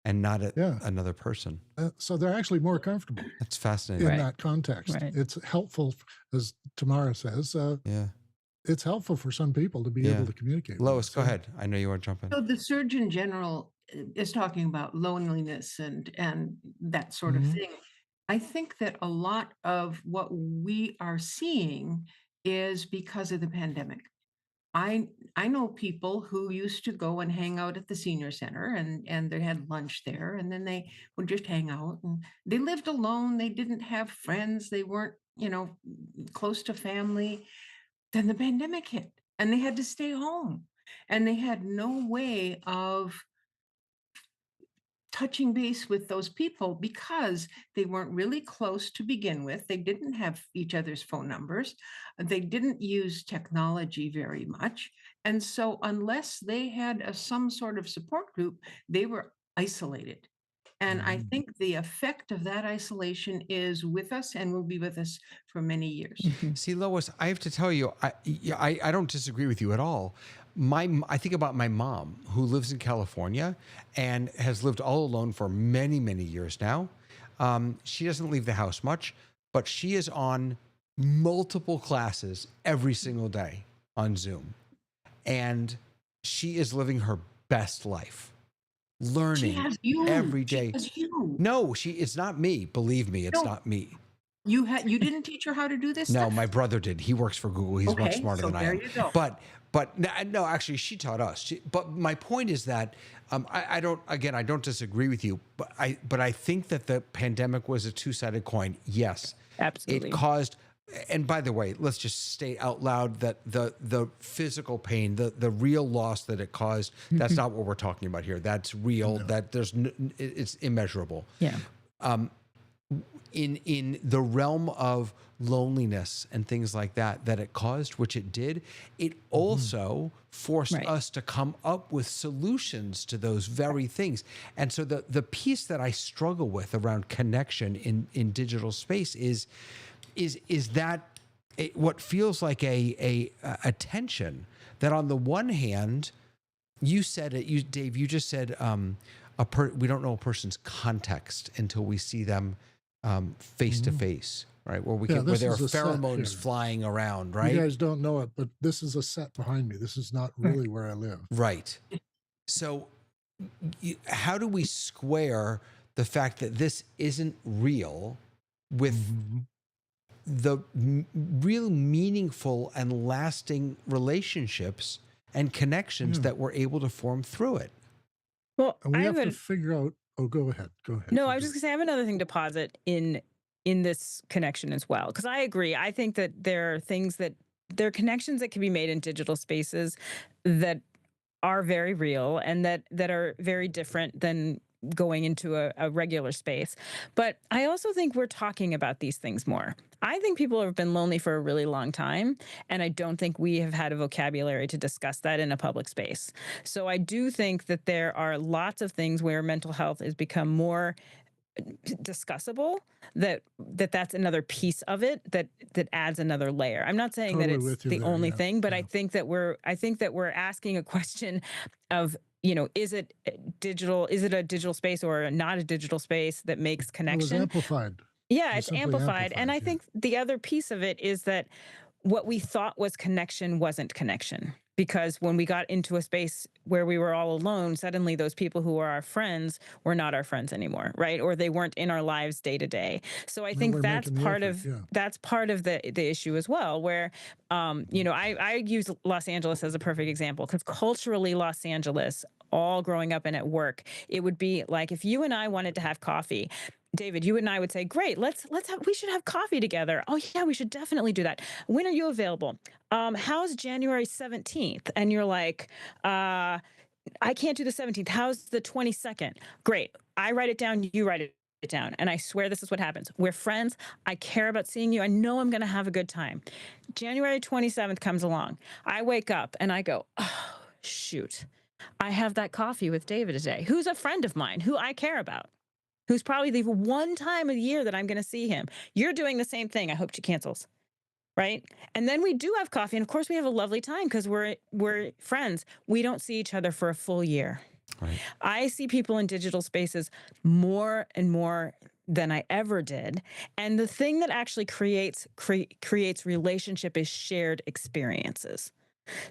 and not at another person. So they're actually more comfortable. That's fascinating. In that context. It's helpful, as Tamara says. It's helpful for some people to be able to communicate. Lois, go ahead. I know you want to jump in. So the Surgeon General is talking about loneliness and that sort of thing. I think that a lot of what we are seeing is because of the pandemic. I know people who used to go and hang out at the senior center, and they had lunch there, and then they would just hang out, and they lived alone. They didn't have friends. They weren't, close to family. Then the pandemic hit, and they had to stay home, and they had no way of touching base with those people because they weren't really close to begin with. They didn't have each other's phone numbers. They didn't use technology very much. And so unless they had some sort of support group, they were isolated. And I think the effect of that isolation is with us and will be with us for many years. See, Lois, I have to tell you, I don't disagree with you at all. I think about my mom, who lives in California and has lived all alone for many, many years now. She doesn't leave the house much, but she is on multiple classes every single day on Zoom. And she is living her best life, learning every day. No, it's not me. Believe me, it's not me. You didn't teach her how to do this? No, my brother did. He works for Google. He's much smarter than I am. You go. But no, actually, she taught us. But my point is that I don't disagree with you. But I think that the pandemic was a two-sided coin. Yes, absolutely. It caused. And by the way, let's just state out loud that the physical pain, the real loss that it caused, that's not what we're talking about here. That's real. No. That it's immeasurable. Yeah. In the realm of loneliness and things like that it caused, which it did, it also forced us to come up with solutions to those very things. And so the piece that I struggle with around connection in digital space is that what feels like a tension that on the one hand, you said it, Dave, you just said we don't know a person's context until we see them face to face, right? Where there are pheromones flying around, right? You guys don't know it, but this is a set behind me. This is not really where I live. Right. So how do we square the fact that this isn't real with the real meaningful and lasting relationships and connections that we're able to form through it. Well, And we I have have to an figure out. Oh, go ahead. Go ahead. no, You I was do just it. gonna say I have another thing to posit in this connection as well. Because I agree. I think that there are things that there are connections that can be made in digital spaces that are very real and that are very different than going into a regular space. But I also think we're talking about these things more. I think people have been lonely for a really long time, and I don't think we have had a vocabulary to discuss that in a public space. So I do think that there are lots of things where mental health has become more discussable, that's another piece of it that adds another layer. I'm not saying that Totally it's with you the there. only Yeah. thing, but Yeah. I think that we're asking a question of, is it a digital space or not a digital space that makes It was connection? amplified. Yeah, It was it's simply amplified. And I amplified. Yeah. think the other piece of it is that what we thought was connection wasn't connection. Because when we got into a space where we were all alone, suddenly those people who were our friends were not our friends anymore, right? Or they weren't in our lives day to day. So I And think we're that's making the part effort. of Yeah. the issue as well. Where, I use Los Angeles as a perfect example because culturally, Los Angeles, all growing up and at work, it would be like if you and I wanted to have coffee. David, you and I would say, "Great, we should have coffee together." Oh yeah, we should definitely do that. When are you available? How's January 17th? And you're like, I can't do the 17th. How's the 22nd? Great. I write it down, you write it down. And I swear this is what happens. We're friends. I care about seeing you. I know I'm going to have a good time. January 27th comes along. I wake up and I go, oh, shoot. I have that coffee with David today, who's a friend of mine, who I care about, who's probably the one time a year that I'm going to see him. You're doing the same thing. I hope she cancels. Right. And then we do have coffee. And of course, we have a lovely time because we're friends. We don't see each other for a full year. Right. I see people in digital spaces more and more than I ever did. And the thing that actually creates relationship is shared experiences.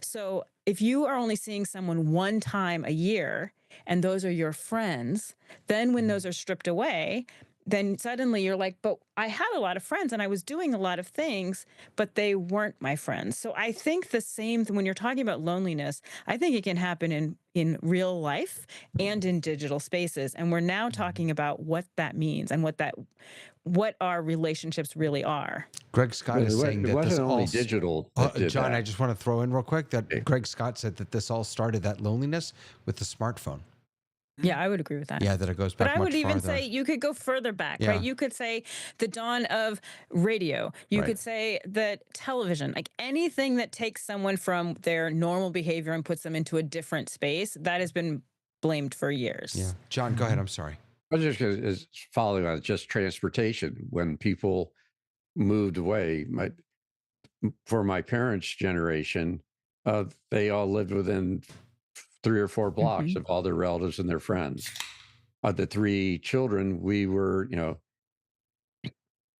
So if you are only seeing someone one time a year and those are your friends, then when those are stripped away, then suddenly you're like, but I had a lot of friends and I was doing a lot of things, but they weren't my friends. So I think the same when you're talking about loneliness, I think it can happen in real life and in digital spaces. And we're now talking about what that means and what our relationships really are. Greg Scott is saying It that this wasn't only all digital that did John, that. I just want to throw in real quick that Okay. Greg Scott said that this all started, that loneliness, with the smartphone. Yeah, I would agree with that. Yeah, that it goes back But I much would even farther. say you could go further back, Yeah. right? You could say the dawn of radio. You Right. could say that television, like anything that takes someone from their normal behavior and puts them into a different space, that has been blamed for years. Yeah. John, go ahead. I'm sorry. I was just going to following on just transportation. When people moved away, for my parents' generation, they all lived within 3 or 4 blocks of all their relatives and their friends. The 3 children, we were,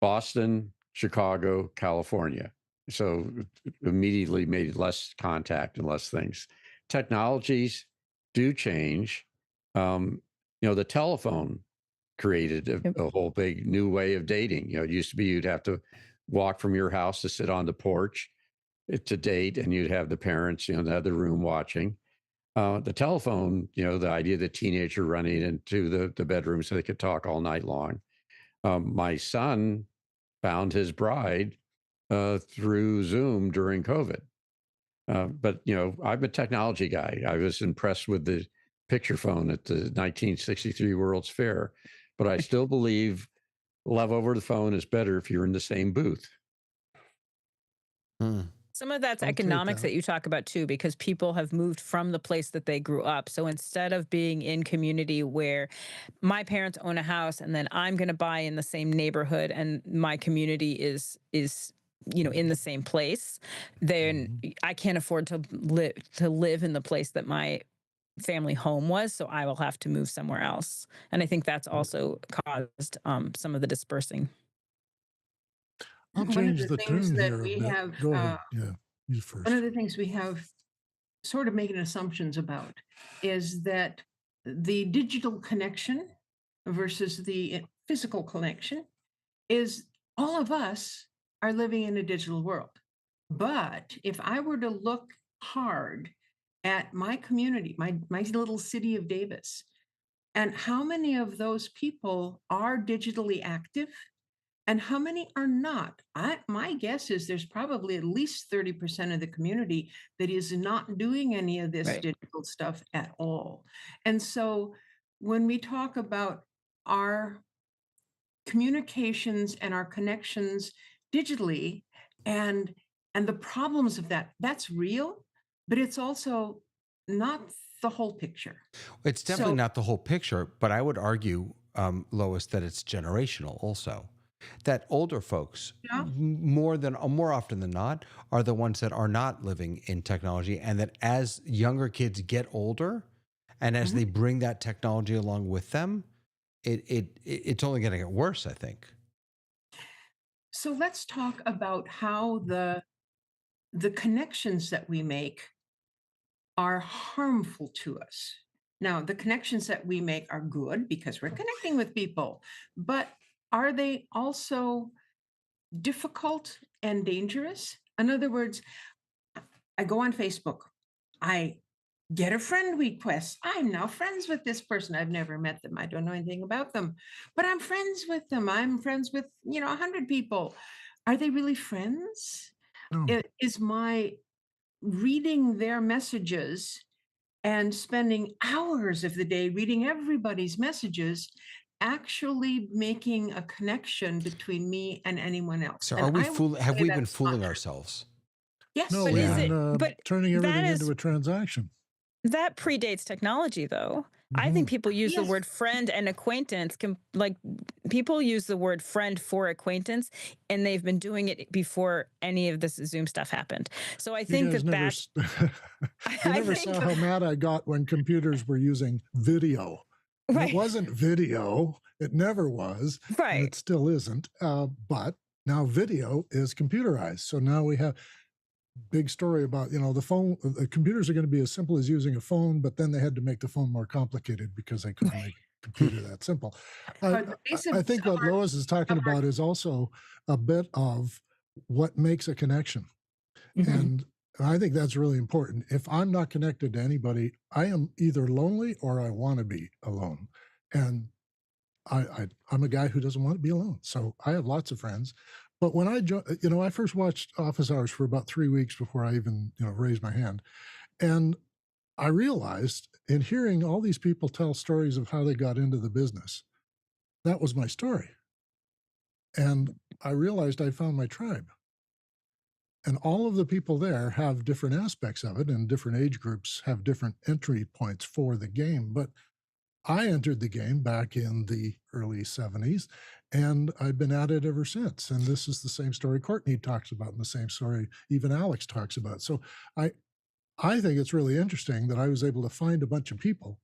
Boston, Chicago, California. So immediately made less contact and less things. Technologies do change. The telephone created a whole big new way of dating. It used to be you'd have to walk from your house to sit on the porch to date, and you'd have the parents, in the other room watching. The telephone, the idea of the teenager running into the bedroom so they could talk all night long. My son found his bride through Zoom during COVID. But I'm a technology guy. I was impressed with the picture phone at the 1963 World's Fair, but I still believe love over the phone is better if you're in the same booth. Some of that's I'll take economics that. that you talk about too, because people have moved from the place that they grew up. So instead of being in community where my parents own a house and then I'm going to buy in the same neighborhood and my community is in the same place, then I can't afford to live in the place that my family home was, so I will have to move somewhere else. And I think that's also caused some of the dispersing. I'll One of change the the things tune that here a we bit. have, Go ahead. Yeah, you first. one of the things we have sort of making assumptions about is that the digital connection versus the physical connection is all of us are living in a digital world. But if I were to look hard at my community, my little city of Davis, and how many of those people are digitally active and how many are not? My guess is there's probably at least 30% of the community that is not doing any of this Right. digital stuff at all. And so when we talk about our communications and our connections digitally and the problems of that, that's real, but it's also not the whole picture. It's definitely So not the whole picture, but I would argue, Lois, that it's generational also. That older folks, yeah. more often than not, are the ones that are not living in technology, and that as younger kids get older, and as Mhm. they bring that technology along with them, it's only going to get worse, I think. So let's talk about how the connections that we make are harmful to us. Now, the connections that we make are good because we're connecting with people, but are they also difficult and dangerous? In other words, I go on Facebook, I get a friend request. I'm now friends with this person. I've never met them. I don't know anything about them, but I'm friends with them. I'm friends with, 100 people. Are they really friends? No. Is my reading their messages and spending hours of the day reading everybody's messages actually making a connection between me and anyone else? So, And are we I would fool? Have say we been that's not fooling true. ourselves? Yes, No, But we've is yeah. it, been but turning that everything into is, a transaction. that predates technology though. I Mhm. think people use the Yes. word friend and acquaintance like people use the word friend for acquaintance, and they've been doing it before any of this Zoom stuff happened. So I You think guys that never, that's you I never think saw how mad I got when computers were using video. And it right, wasn't video. It never was, and right. it still isn't. But now video is computerized. So now we have big story about the phone. The computers are going to be as simple as using a phone, but then they had to make the phone more complicated because they couldn't make a computer that simple. I, The base I think what Lois is talking of our about is also a bit of what makes a connection. Mhm. And I think that's really important. If I'm not connected to anybody, I am either lonely or I want to be alone. And I'm a guy who doesn't want to be alone. So I have lots of friends. But when I first watched Office Hours for about 3 weeks before I even, raised my hand. And I realized in hearing all these people tell stories of how they got into the business, that was my story. And I realized I found my tribe. And all of the people there have different aspects of it, and different age groups have different entry points for the game. But I entered the game back in the early 70s, and I've been at it ever since. And this is the same story Courtney talks about, and the same story even Alex talks about. So I, I think it's really interesting that I was able to find a bunch of people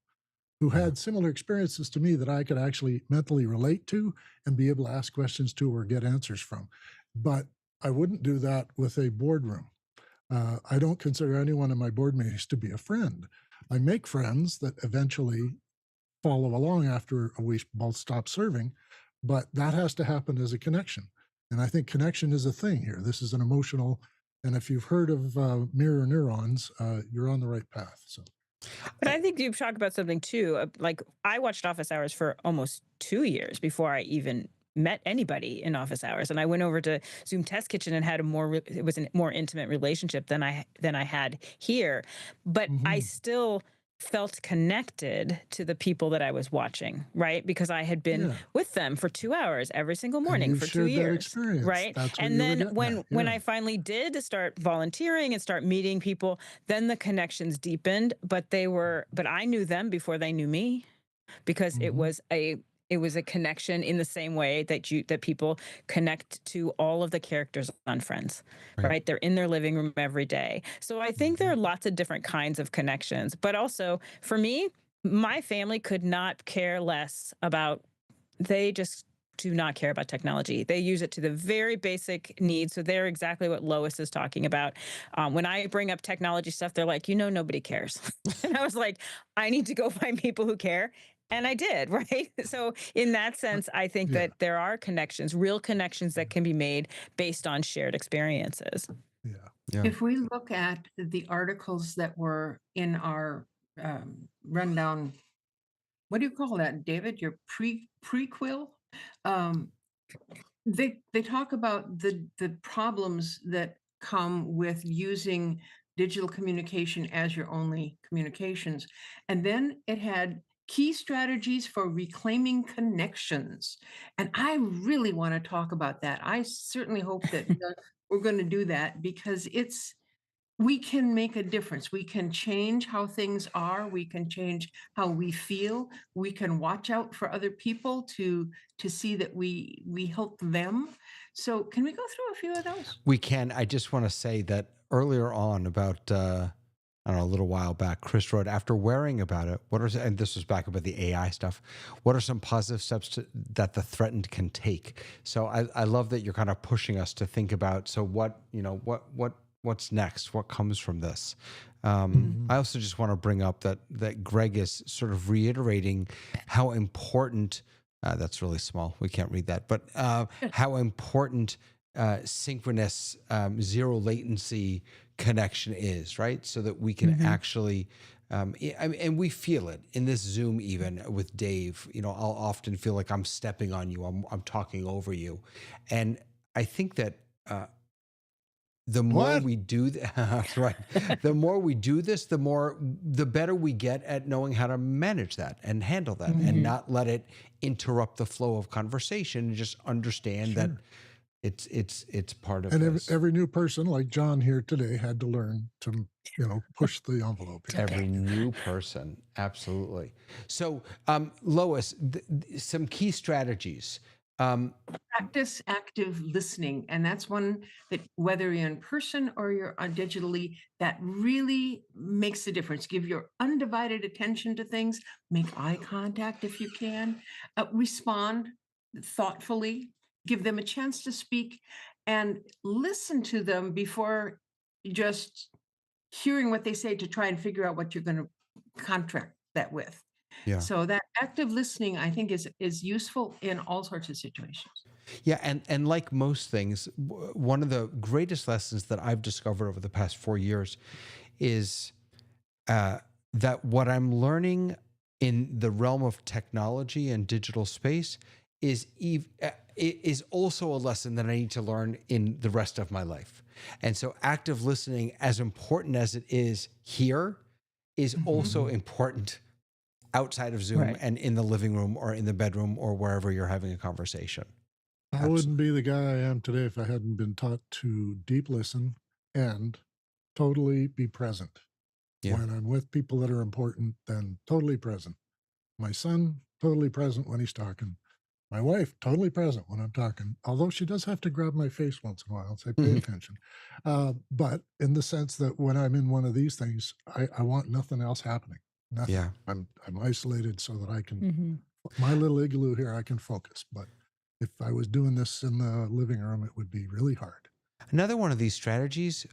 who Yeah. had similar experiences to me that I could actually mentally relate to and be able to ask questions to or get answers from. But I wouldn't do that with a boardroom. I don't consider anyone in my board meetings to be a friend. I make friends that eventually follow along after we both stop serving, but that has to happen as a connection. And I think connection is a thing here. This is an emotional, and if you've heard of mirror neurons, you're on the right path. So, But I think you talk about something too. Like I watched Office Hours for almost 2 years before I even met anybody in Office Hours, and I went over to Zoom Test Kitchen and had it was a more intimate relationship than I had here. But I mhm. still felt connected to the people that I was watching, right? Because I had been Yeah. with them for 2 hours every single And morning you've for two shared that years, experience. right? That's what And you were then getting at. when Yeah. I finally did start volunteering and start meeting people, then the connections deepened, but I knew them before they knew me because hmm it was a connection in the same way that people connect to all of the characters on Friends, Right. right? They're in their living room every day. So I think there hmm are lots of different kinds of connections, but also for me, my family could not care less about they just do not care about technology. They use it to the very basic needs. So they're exactly what Lois is talking about. When I bring up technology stuff, they're like, nobody cares. And I was like, I need to go find people who care. And I did, right? So, in that sense, I think Yeah, that there are connections, real connections that can be made based on shared experiences. yeah. Yeah. If we look at the articles that were in our rundown, what do you call that, David? Your prequel? Um, they talk about the problems that come with using digital communication as your only communications. And then it had key strategies for reclaiming connections. And I really want to talk about that. I certainly hope that we're going to do that because we can make a difference. We can change how things are. We can change how we feel. We can watch out for other people to see that we help them. So can we go through a few of those? We can. I just want to say that earlier on, about I don't know, a little while back, Chris wrote, after worrying about it, and this was back about the AI stuff, what are some positive steps that the threatened can take? So I love that you're kind of pushing us to think about, so what's next? What comes from this? I also just want to bring up that Greg is sort of reiterating how important, that's really small, we can't read that, but how important synchronous zero latency connection is, right? So that we can actually, and we feel it in this Zoom, even with Dave. I'll often feel like I'm stepping on you, I'm talking over you, and I think that the more What? we do that's right. The more we do this, the better we get at knowing how to manage that and handle that, and not let it interrupt the flow of conversation, and just understand that it's part of And this. every new person, like John here today, had to learn to, push the envelope. here. Every new person, absolutely. So, Lois, some key strategies. Practice active listening. And that's one that whether you're in person or you're digitally, that really makes a difference. Give your undivided attention to things, make eye contact if you can, respond thoughtfully, give them a chance to speak, and listen to them before just hearing what they say to try and figure out what you're going to contract that with. Yeah. So that active listening, I think, is useful in all sorts of situations. Yeah, and like most things, one of the greatest lessons that I've discovered over the past 4 years is that what I'm learning in the realm of technology and digital space is also a lesson that I need to learn in the rest of my life. And so active listening, as important as it is here, is also important outside of Zoom, Right. and in the living room or in the bedroom or wherever you're having a conversation. I wouldn't be the guy I am today if I hadn't been taught to deep listen and totally be present. Yeah. When I'm with people that are important, then totally present. My son, totally present when he's talking. My wife, totally present when I'm talking, although she does have to grab my face once in a while and say, pay attention. But in the sense that when I'm in one of these things, I want nothing else happening. Nothing. Yeah. I'm isolated so that I can, Mm-hmm. my little igloo here, I can focus. But if I was doing this in the living room, it would be really hard. Another one of these strategies,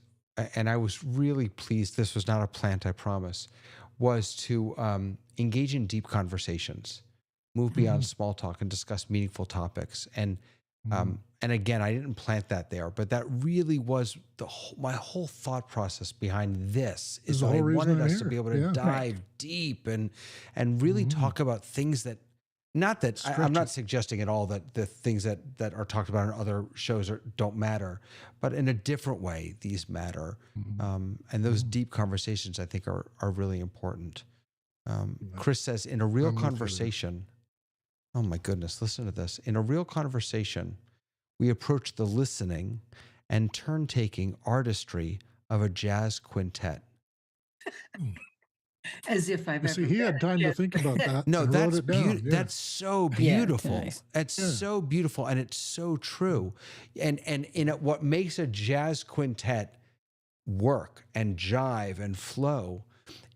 and I was really pleased, this was not a plant, I promise, was to engage in deep conversations, move beyond small talk, and discuss meaningful topics. And again, I didn't plant that there, but that really was my whole thought process behind this. Is the that I whole reason wanted I'm us here. to be able to Yeah. dive deep and really talk about things that, not that I'm not suggesting at all that the things that are talked about in other shows don't matter, but in a different way, these matter. And those deep conversations, I think, are really important. Chris says, in a real I'm with you there. conversation, oh my goodness, listen to this. In a real conversation, we approach the listening and turn-taking artistry of a jazz quintet. As if I've You ever see, he had time to think about that. No, and that's wrote it down. Yeah. That's so Yeah, beautiful. nice. It's so beautiful, and it's so true. And in what makes a jazz quintet work and jive and flow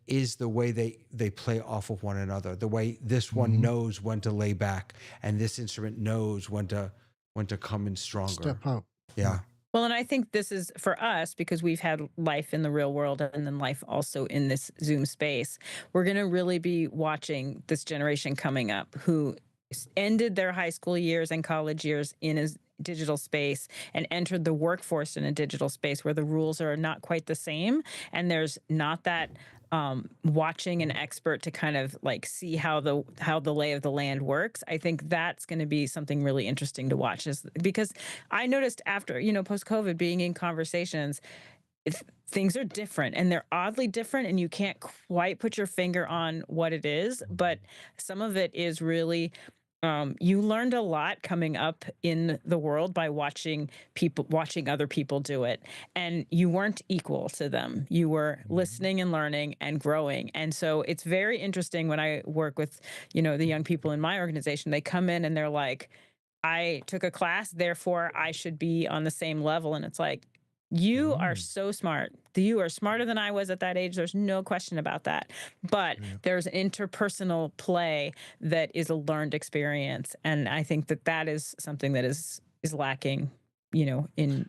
is the way they play off of one another. The way this one knows when to lay back, and this instrument knows when to come in stronger. Step up. Yeah. Well, and I think this is for us because we've had life in the real world and then life also in this Zoom space. We're going to really be watching this generation coming up who ended their high school years and college years in a digital space and entered the workforce in a digital space where the rules are not quite the same. And there's not that watching an expert to kind of like see how the lay of the land works. I think that's going to be something really interesting to watch, is because I noticed after post COVID being in conversations, things are different and they're oddly different, and you can't quite put your finger on what it is, but some of it is really you learned a lot coming up in the world by watching other people do it, and you weren't equal to them. You were listening and learning and growing. And so it's very interesting when I work with the young people in my organization. They come in and they're like, I took a class, therefore I should be on the same level. And it's like, you are so smart. You are smarter than I was at that age. There's no question about that. But Yeah. there's interpersonal play that is a learned experience. And I think that is something that is lacking, in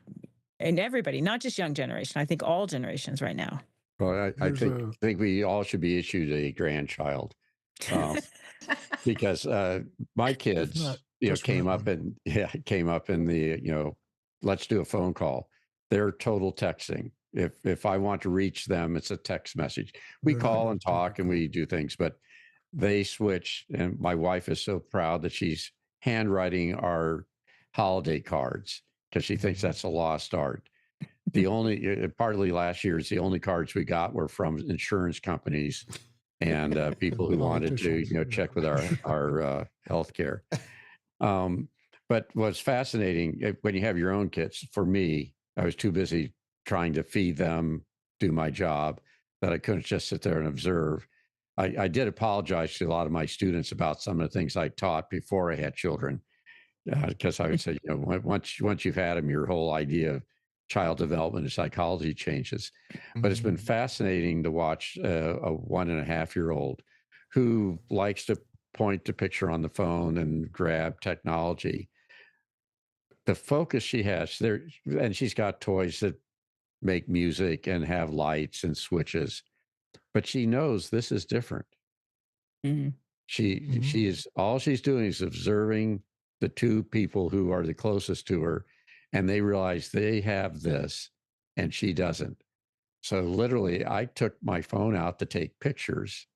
everybody, not just young generation. I think all generations right now. Well, I There's think we all should be issued a grandchild, um, because my if kids, not just came rent up one. and came up in the let's do a phone call. They're total texting. If I want to reach them, it's a text message. We They're not call going and to take a talk and call. we do things, but they switch. And my wife is so proud that she's handwriting our holiday cards because she thinks that's a lost art. The only partly last year is the only cards we got were from insurance companies and people who wanted to Politicians. Yeah. check with our health care. But what's fascinating when you have your own kids, for me, I was too busy trying to feed them, do my job, that I couldn't just sit there and observe. I did apologize to a lot of my students about some of the things I taught before I had children, because I would say, once you've had them, your whole idea of child development and psychology changes. But it's been fascinating to watch a 1.5-year-old who likes to point to picture on the phone and grab technology. The focus she has there, and she's got toys that make music and have lights and switches, but she knows this is different. Mhm. She is, all she's doing is observing the two people who are the closest to her, and they realize they have this and she doesn't. So literally, I took my phone out to take pictures,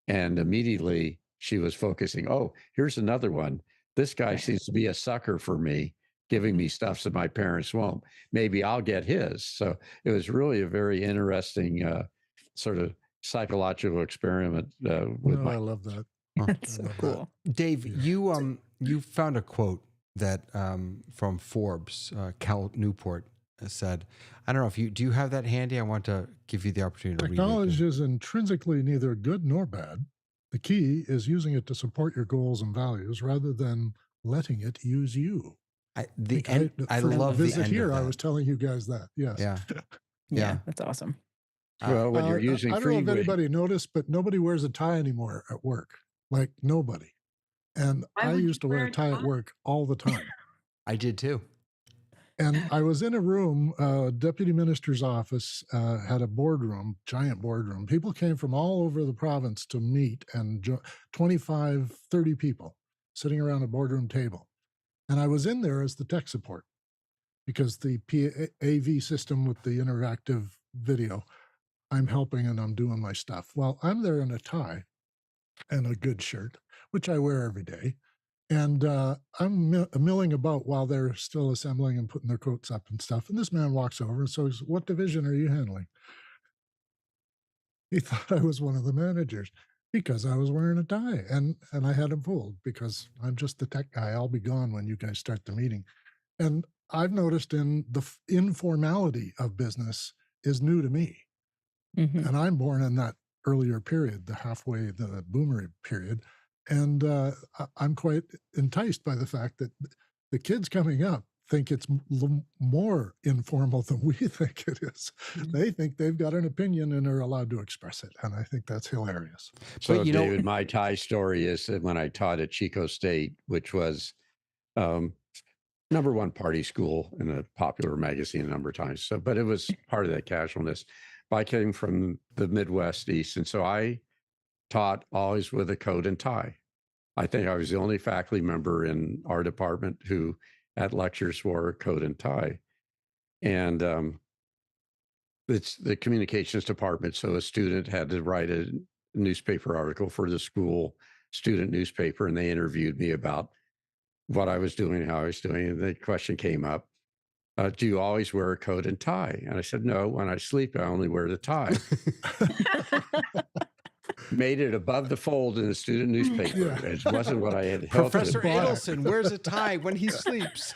and immediately she was focusing. Oh, here's another one. This guy Right. seems to be a sucker for me, giving me stuff that my parents won't. Maybe I'll get his. So it was really a very interesting sort of psychological experiment with No, my. I love that. That's I so love that. cool. Dave, Yeah. you found a quote that from Forbes, Cal Newport said. I don't know if do you have that handy? I want to give you the opportunity to read it. Technology is intrinsically neither good nor bad. The key is using it to support your goals and values rather than letting it use you. I For love the visit end here, of I that. was telling you guys that. Yes. Yeah. Yeah, Yeah. that's awesome. Well, when you're using I don't know if freeway, anybody noticed, but nobody wears a tie anymore at work. Like nobody. And Why I would you used to wear wear a a tie at tie? work all the time. I did too. And I was in a room, deputy minister's office had a boardroom, giant boardroom. People came from all over the province to meet, and 25, 30 people sitting around a boardroom table. And I was in there as the tech support because the AV system with the interactive video, I'm helping and I'm doing my stuff. Well, I'm there in a tie and a good shirt, which I wear every day. And I'm milling about while they're still assembling and putting their coats up and stuff. And this man walks over and says, "What division are you handling?" He thought I was one of the managers because I was wearing a tie. And I had him fooled because I'm just the tech guy. I'll be gone when you guys start the meeting. And I've noticed in the informality of business is new to me. Mhm. And I'm born in that earlier period, the boomer period. And I'm quite enticed by the fact that the kids coming up think it's more informal than we think it is. They think they've got an opinion and are allowed to express it. And I think that's hilarious. so But, you know- David, my tie story is that when I taught at Chico State, which was number one party school in a popular magazine a number of times. So, but it was part of that casualness. But I came from the Midwest East, and so I taught always with a coat and tie. I think I was the only faculty member in our department who at lectures wore a coat and tie. And it's the communications department. So a student had to write a newspaper article for the school student newspaper, and they interviewed me about what I was doing, how I was doing. And the question came up, do you always wear a coat and tie? And I said, no, when I sleep, I only wear the tie. Made it above the fold in the student newspaper. Yeah. It wasn't what I had hoped. Professor Black. Adelson wears a tie when he sleeps.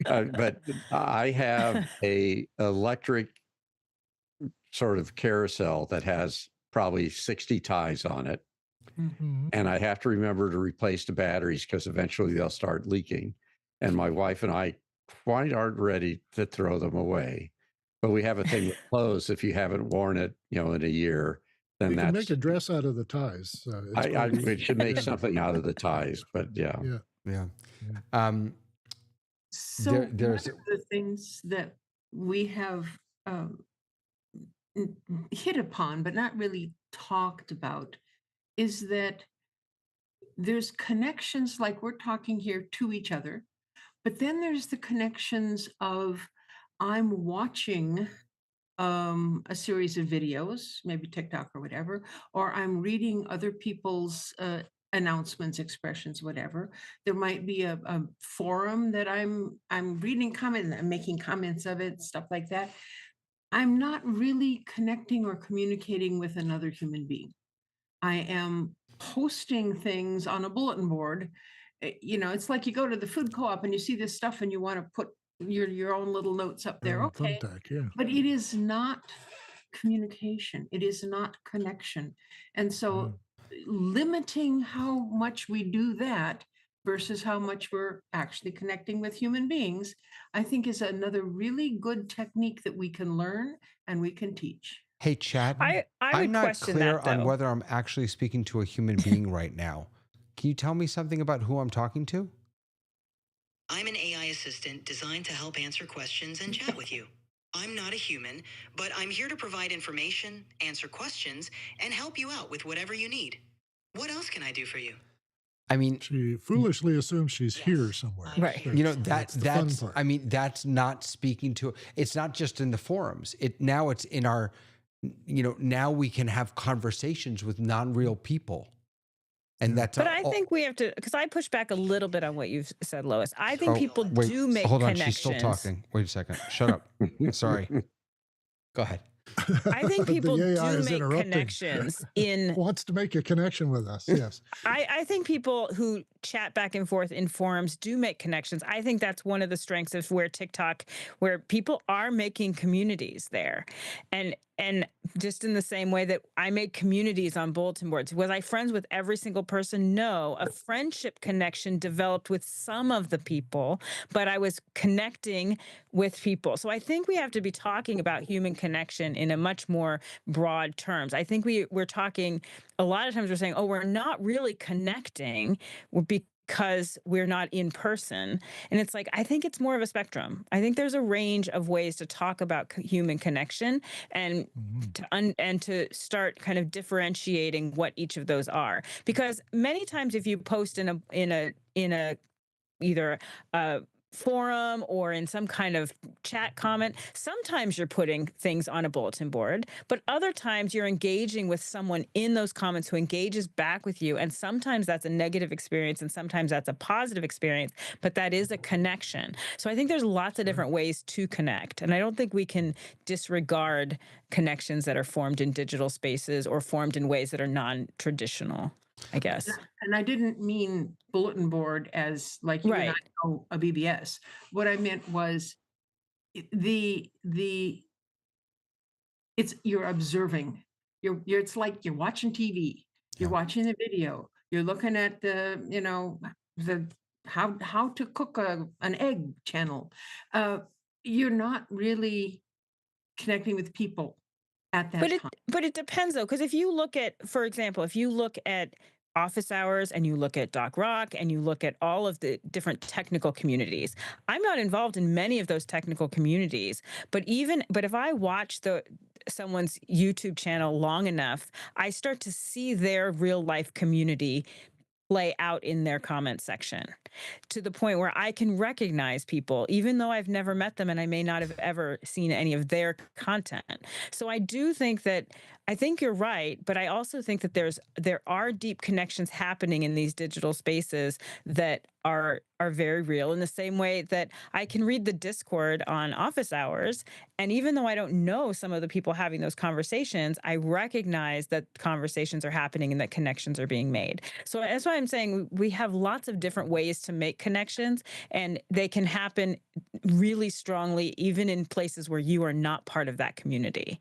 But I have a electric sort of carousel that has probably 60 ties on it. Mhm. And I have to remember to replace the batteries because eventually they'll start leaking. And my wife and I quite aren't ready to throw them away. But we have a thing with clothes. If you haven't worn it, in a year, then You can make that's a dress out of the ties. It's we should make yeah. something out of the ties. But yeah. Yeah. Yeah. Yeah. So there's one of the things that we have hit upon, but not really talked about, is that there's connections like we're talking here to each other, but then there's the connections of I'm watching a series of videos, maybe TikTok or whatever, or I'm reading other people's announcements, expressions, whatever. There might be a forum that I'm reading comments, I'm making comments of it, stuff like that. I'm not really connecting or communicating with another human being. I am posting things on a bulletin board. It's like you go to the food co-op and you see this stuff and you want to put your own little notes up there. Okay, Thumbtack, yeah. but it is not communication. It is not connection. And so limiting how much we do that versus how much we're actually connecting with human beings, I think is another really good technique that we can learn and we can teach. Hey, Chad, I would I'm not question clear that, on though. whether I'm actually speaking to a human being right now. Can you tell me something about who I'm talking to? I'm an AI assistant designed to help answer questions and chat with you. I'm not a human, but I'm here to provide information, answer questions, and help you out with whatever you need. What else can I do for you? I mean, She foolishly assumes she's here Yes, somewhere. I'm Right. here. you know, That's the fun that's part. I mean, that's not speaking to, it's not just in the forums. Now it's in our, now we can have conversations with non-real people. And Yeah. that's But I think we have to, because I push back a little bit on what you've said, Lois. I think people wait, do make hold on, connections. she's still talking. Wait a second. Shut up. Sorry. Go ahead. I think people The AI do is make interrupting. connections in Wants to make a connection with us. Yes. I think people who chat back and forth in forums do make connections. I think that's one of the strengths of where people are making communities there. And just in the same way that I make communities on bulletin boards. Was I friends with every single person? No. A friendship connection developed with some of the people, but I was connecting with people. So I think we have to be talking about human connection in a much more broad terms. I think we're talking a lot of times we're saying, oh, we're not really connecting because we're not in person. And it's like, I think it's more of a spectrum. I think there's a range of ways to talk about human connection and to start kind of differentiating what each of those are. Because many times if you post in a either a forum or in some kind of chat comment, sometimes you're putting things on a bulletin board, but other times you're engaging with someone in those comments who engages back with you. And sometimes that's a negative experience and sometimes that's a positive experience, but that is a connection. So I think there's lots of different ways to connect. And I don't think we can disregard connections that are formed in digital spaces or formed in ways that are non-traditional, I guess. And I didn't mean bulletin board as like you and I Right. know a BBS. What I meant was it's you're observing. It's like you're watching TV. You're Yeah. watching the video. You're looking at the how to cook an egg channel. You're not really connecting with people at that time. But it depends though, because if you look at, for example, if you look at office hours and you look at Doc Rock and you look at all of the different technical communities. I'm not involved in many of those technical communities, but if I watch someone's YouTube channel long enough, I start to see their real life community play out in their comment section, to the point where I can recognize people, even though I've never met them and I may not have ever seen any of their content. So I think you're right, but I also think that there are deep connections happening in these digital spaces that are very real, in the same way that I can read the Discord on office hours, and even though I don't know some of the people having those conversations, I recognize that conversations are happening and that connections are being made. So that's why I'm saying we have lots of different ways to make connections, and they can happen really strongly even in places where you are not part of that community.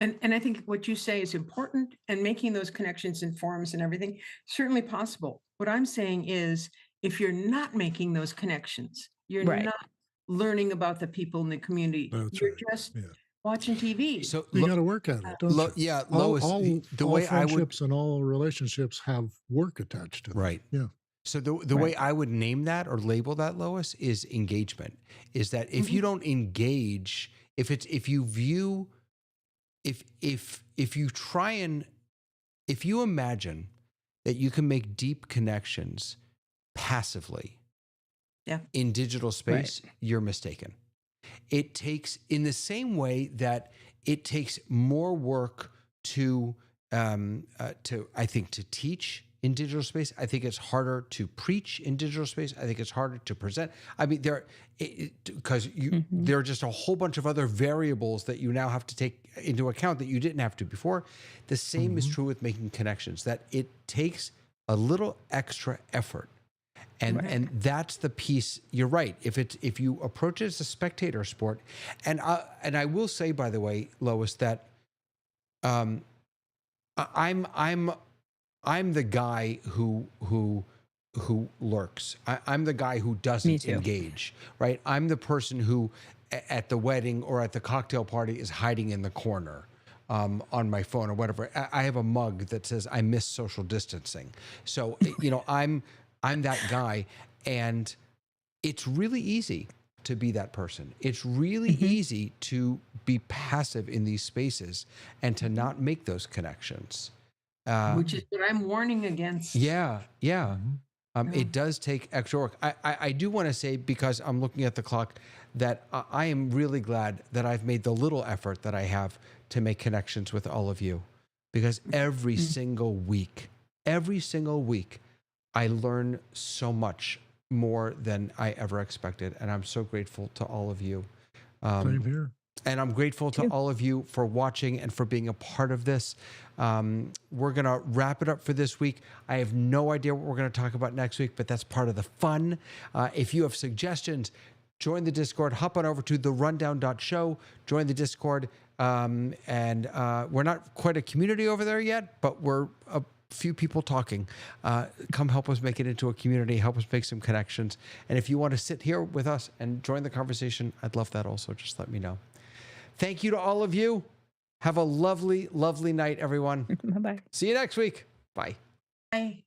And I think what you say is important, and making those connections in forums and everything, certainly possible. What I'm saying is, if you're not making those connections, you're Right. not learning about the people in the community. That's You're right. just Yeah. watching TV. So You got to work at it, don't you? yeah, All, Lois, all, the all way I would friendships and all relationships have work attached to them. right. Yeah. So the way I would name that or label that, Lois, is engagement. Is that if you don't engage, if you imagine that you can make deep connections passively Yeah. in digital space, you're mistaken. It takes, in the same way that it takes more work to I think to teach in digital space. I think it's harder to preach in digital space. I think it's harder to present. I mean, because there are just a whole bunch of other variables that you now have to take into account that you didn't have to before. The same is true with making connections, that it takes a little extra effort. And that's the piece. You're right. If you approach it as a spectator sport, and I will say, by the way, Lois, that I'm the guy who lurks. I'm the guy who Me doesn't too. engage. Right. I'm the person who, at the wedding or at the cocktail party, is hiding in the corner. On my phone or whatever. I have a mug that says I miss social distancing. So I'm that guy, and it's really easy to be that person. It's really easy to be passive in these spaces and to not make those connections. Which is what I'm warning against. Yeah. It does take extra work. I do want to say, because I'm looking at the clock, that I am really glad that I've made the little effort that I have to make connections with all of you, because every single week, I learn so much more than I ever expected. And I'm so grateful to all of you. Same here. And I'm grateful to all of you for watching and for being a part of this. We're going to wrap it up for this week. I have no idea what we're going to talk about next week, but that's part of the fun. If you have suggestions, join the Discord. Hop on over to therundown.show. Join the Discord. And we're not quite a community over there yet, but we're a few people talking. Come help us make it into a community. Help us make some connections. And if you want to sit here with us and join the conversation, I'd love that also. Just let me know. Thank you to all of you. Have a lovely, lovely night, everyone. Bye-bye. See you next week. Bye. Bye.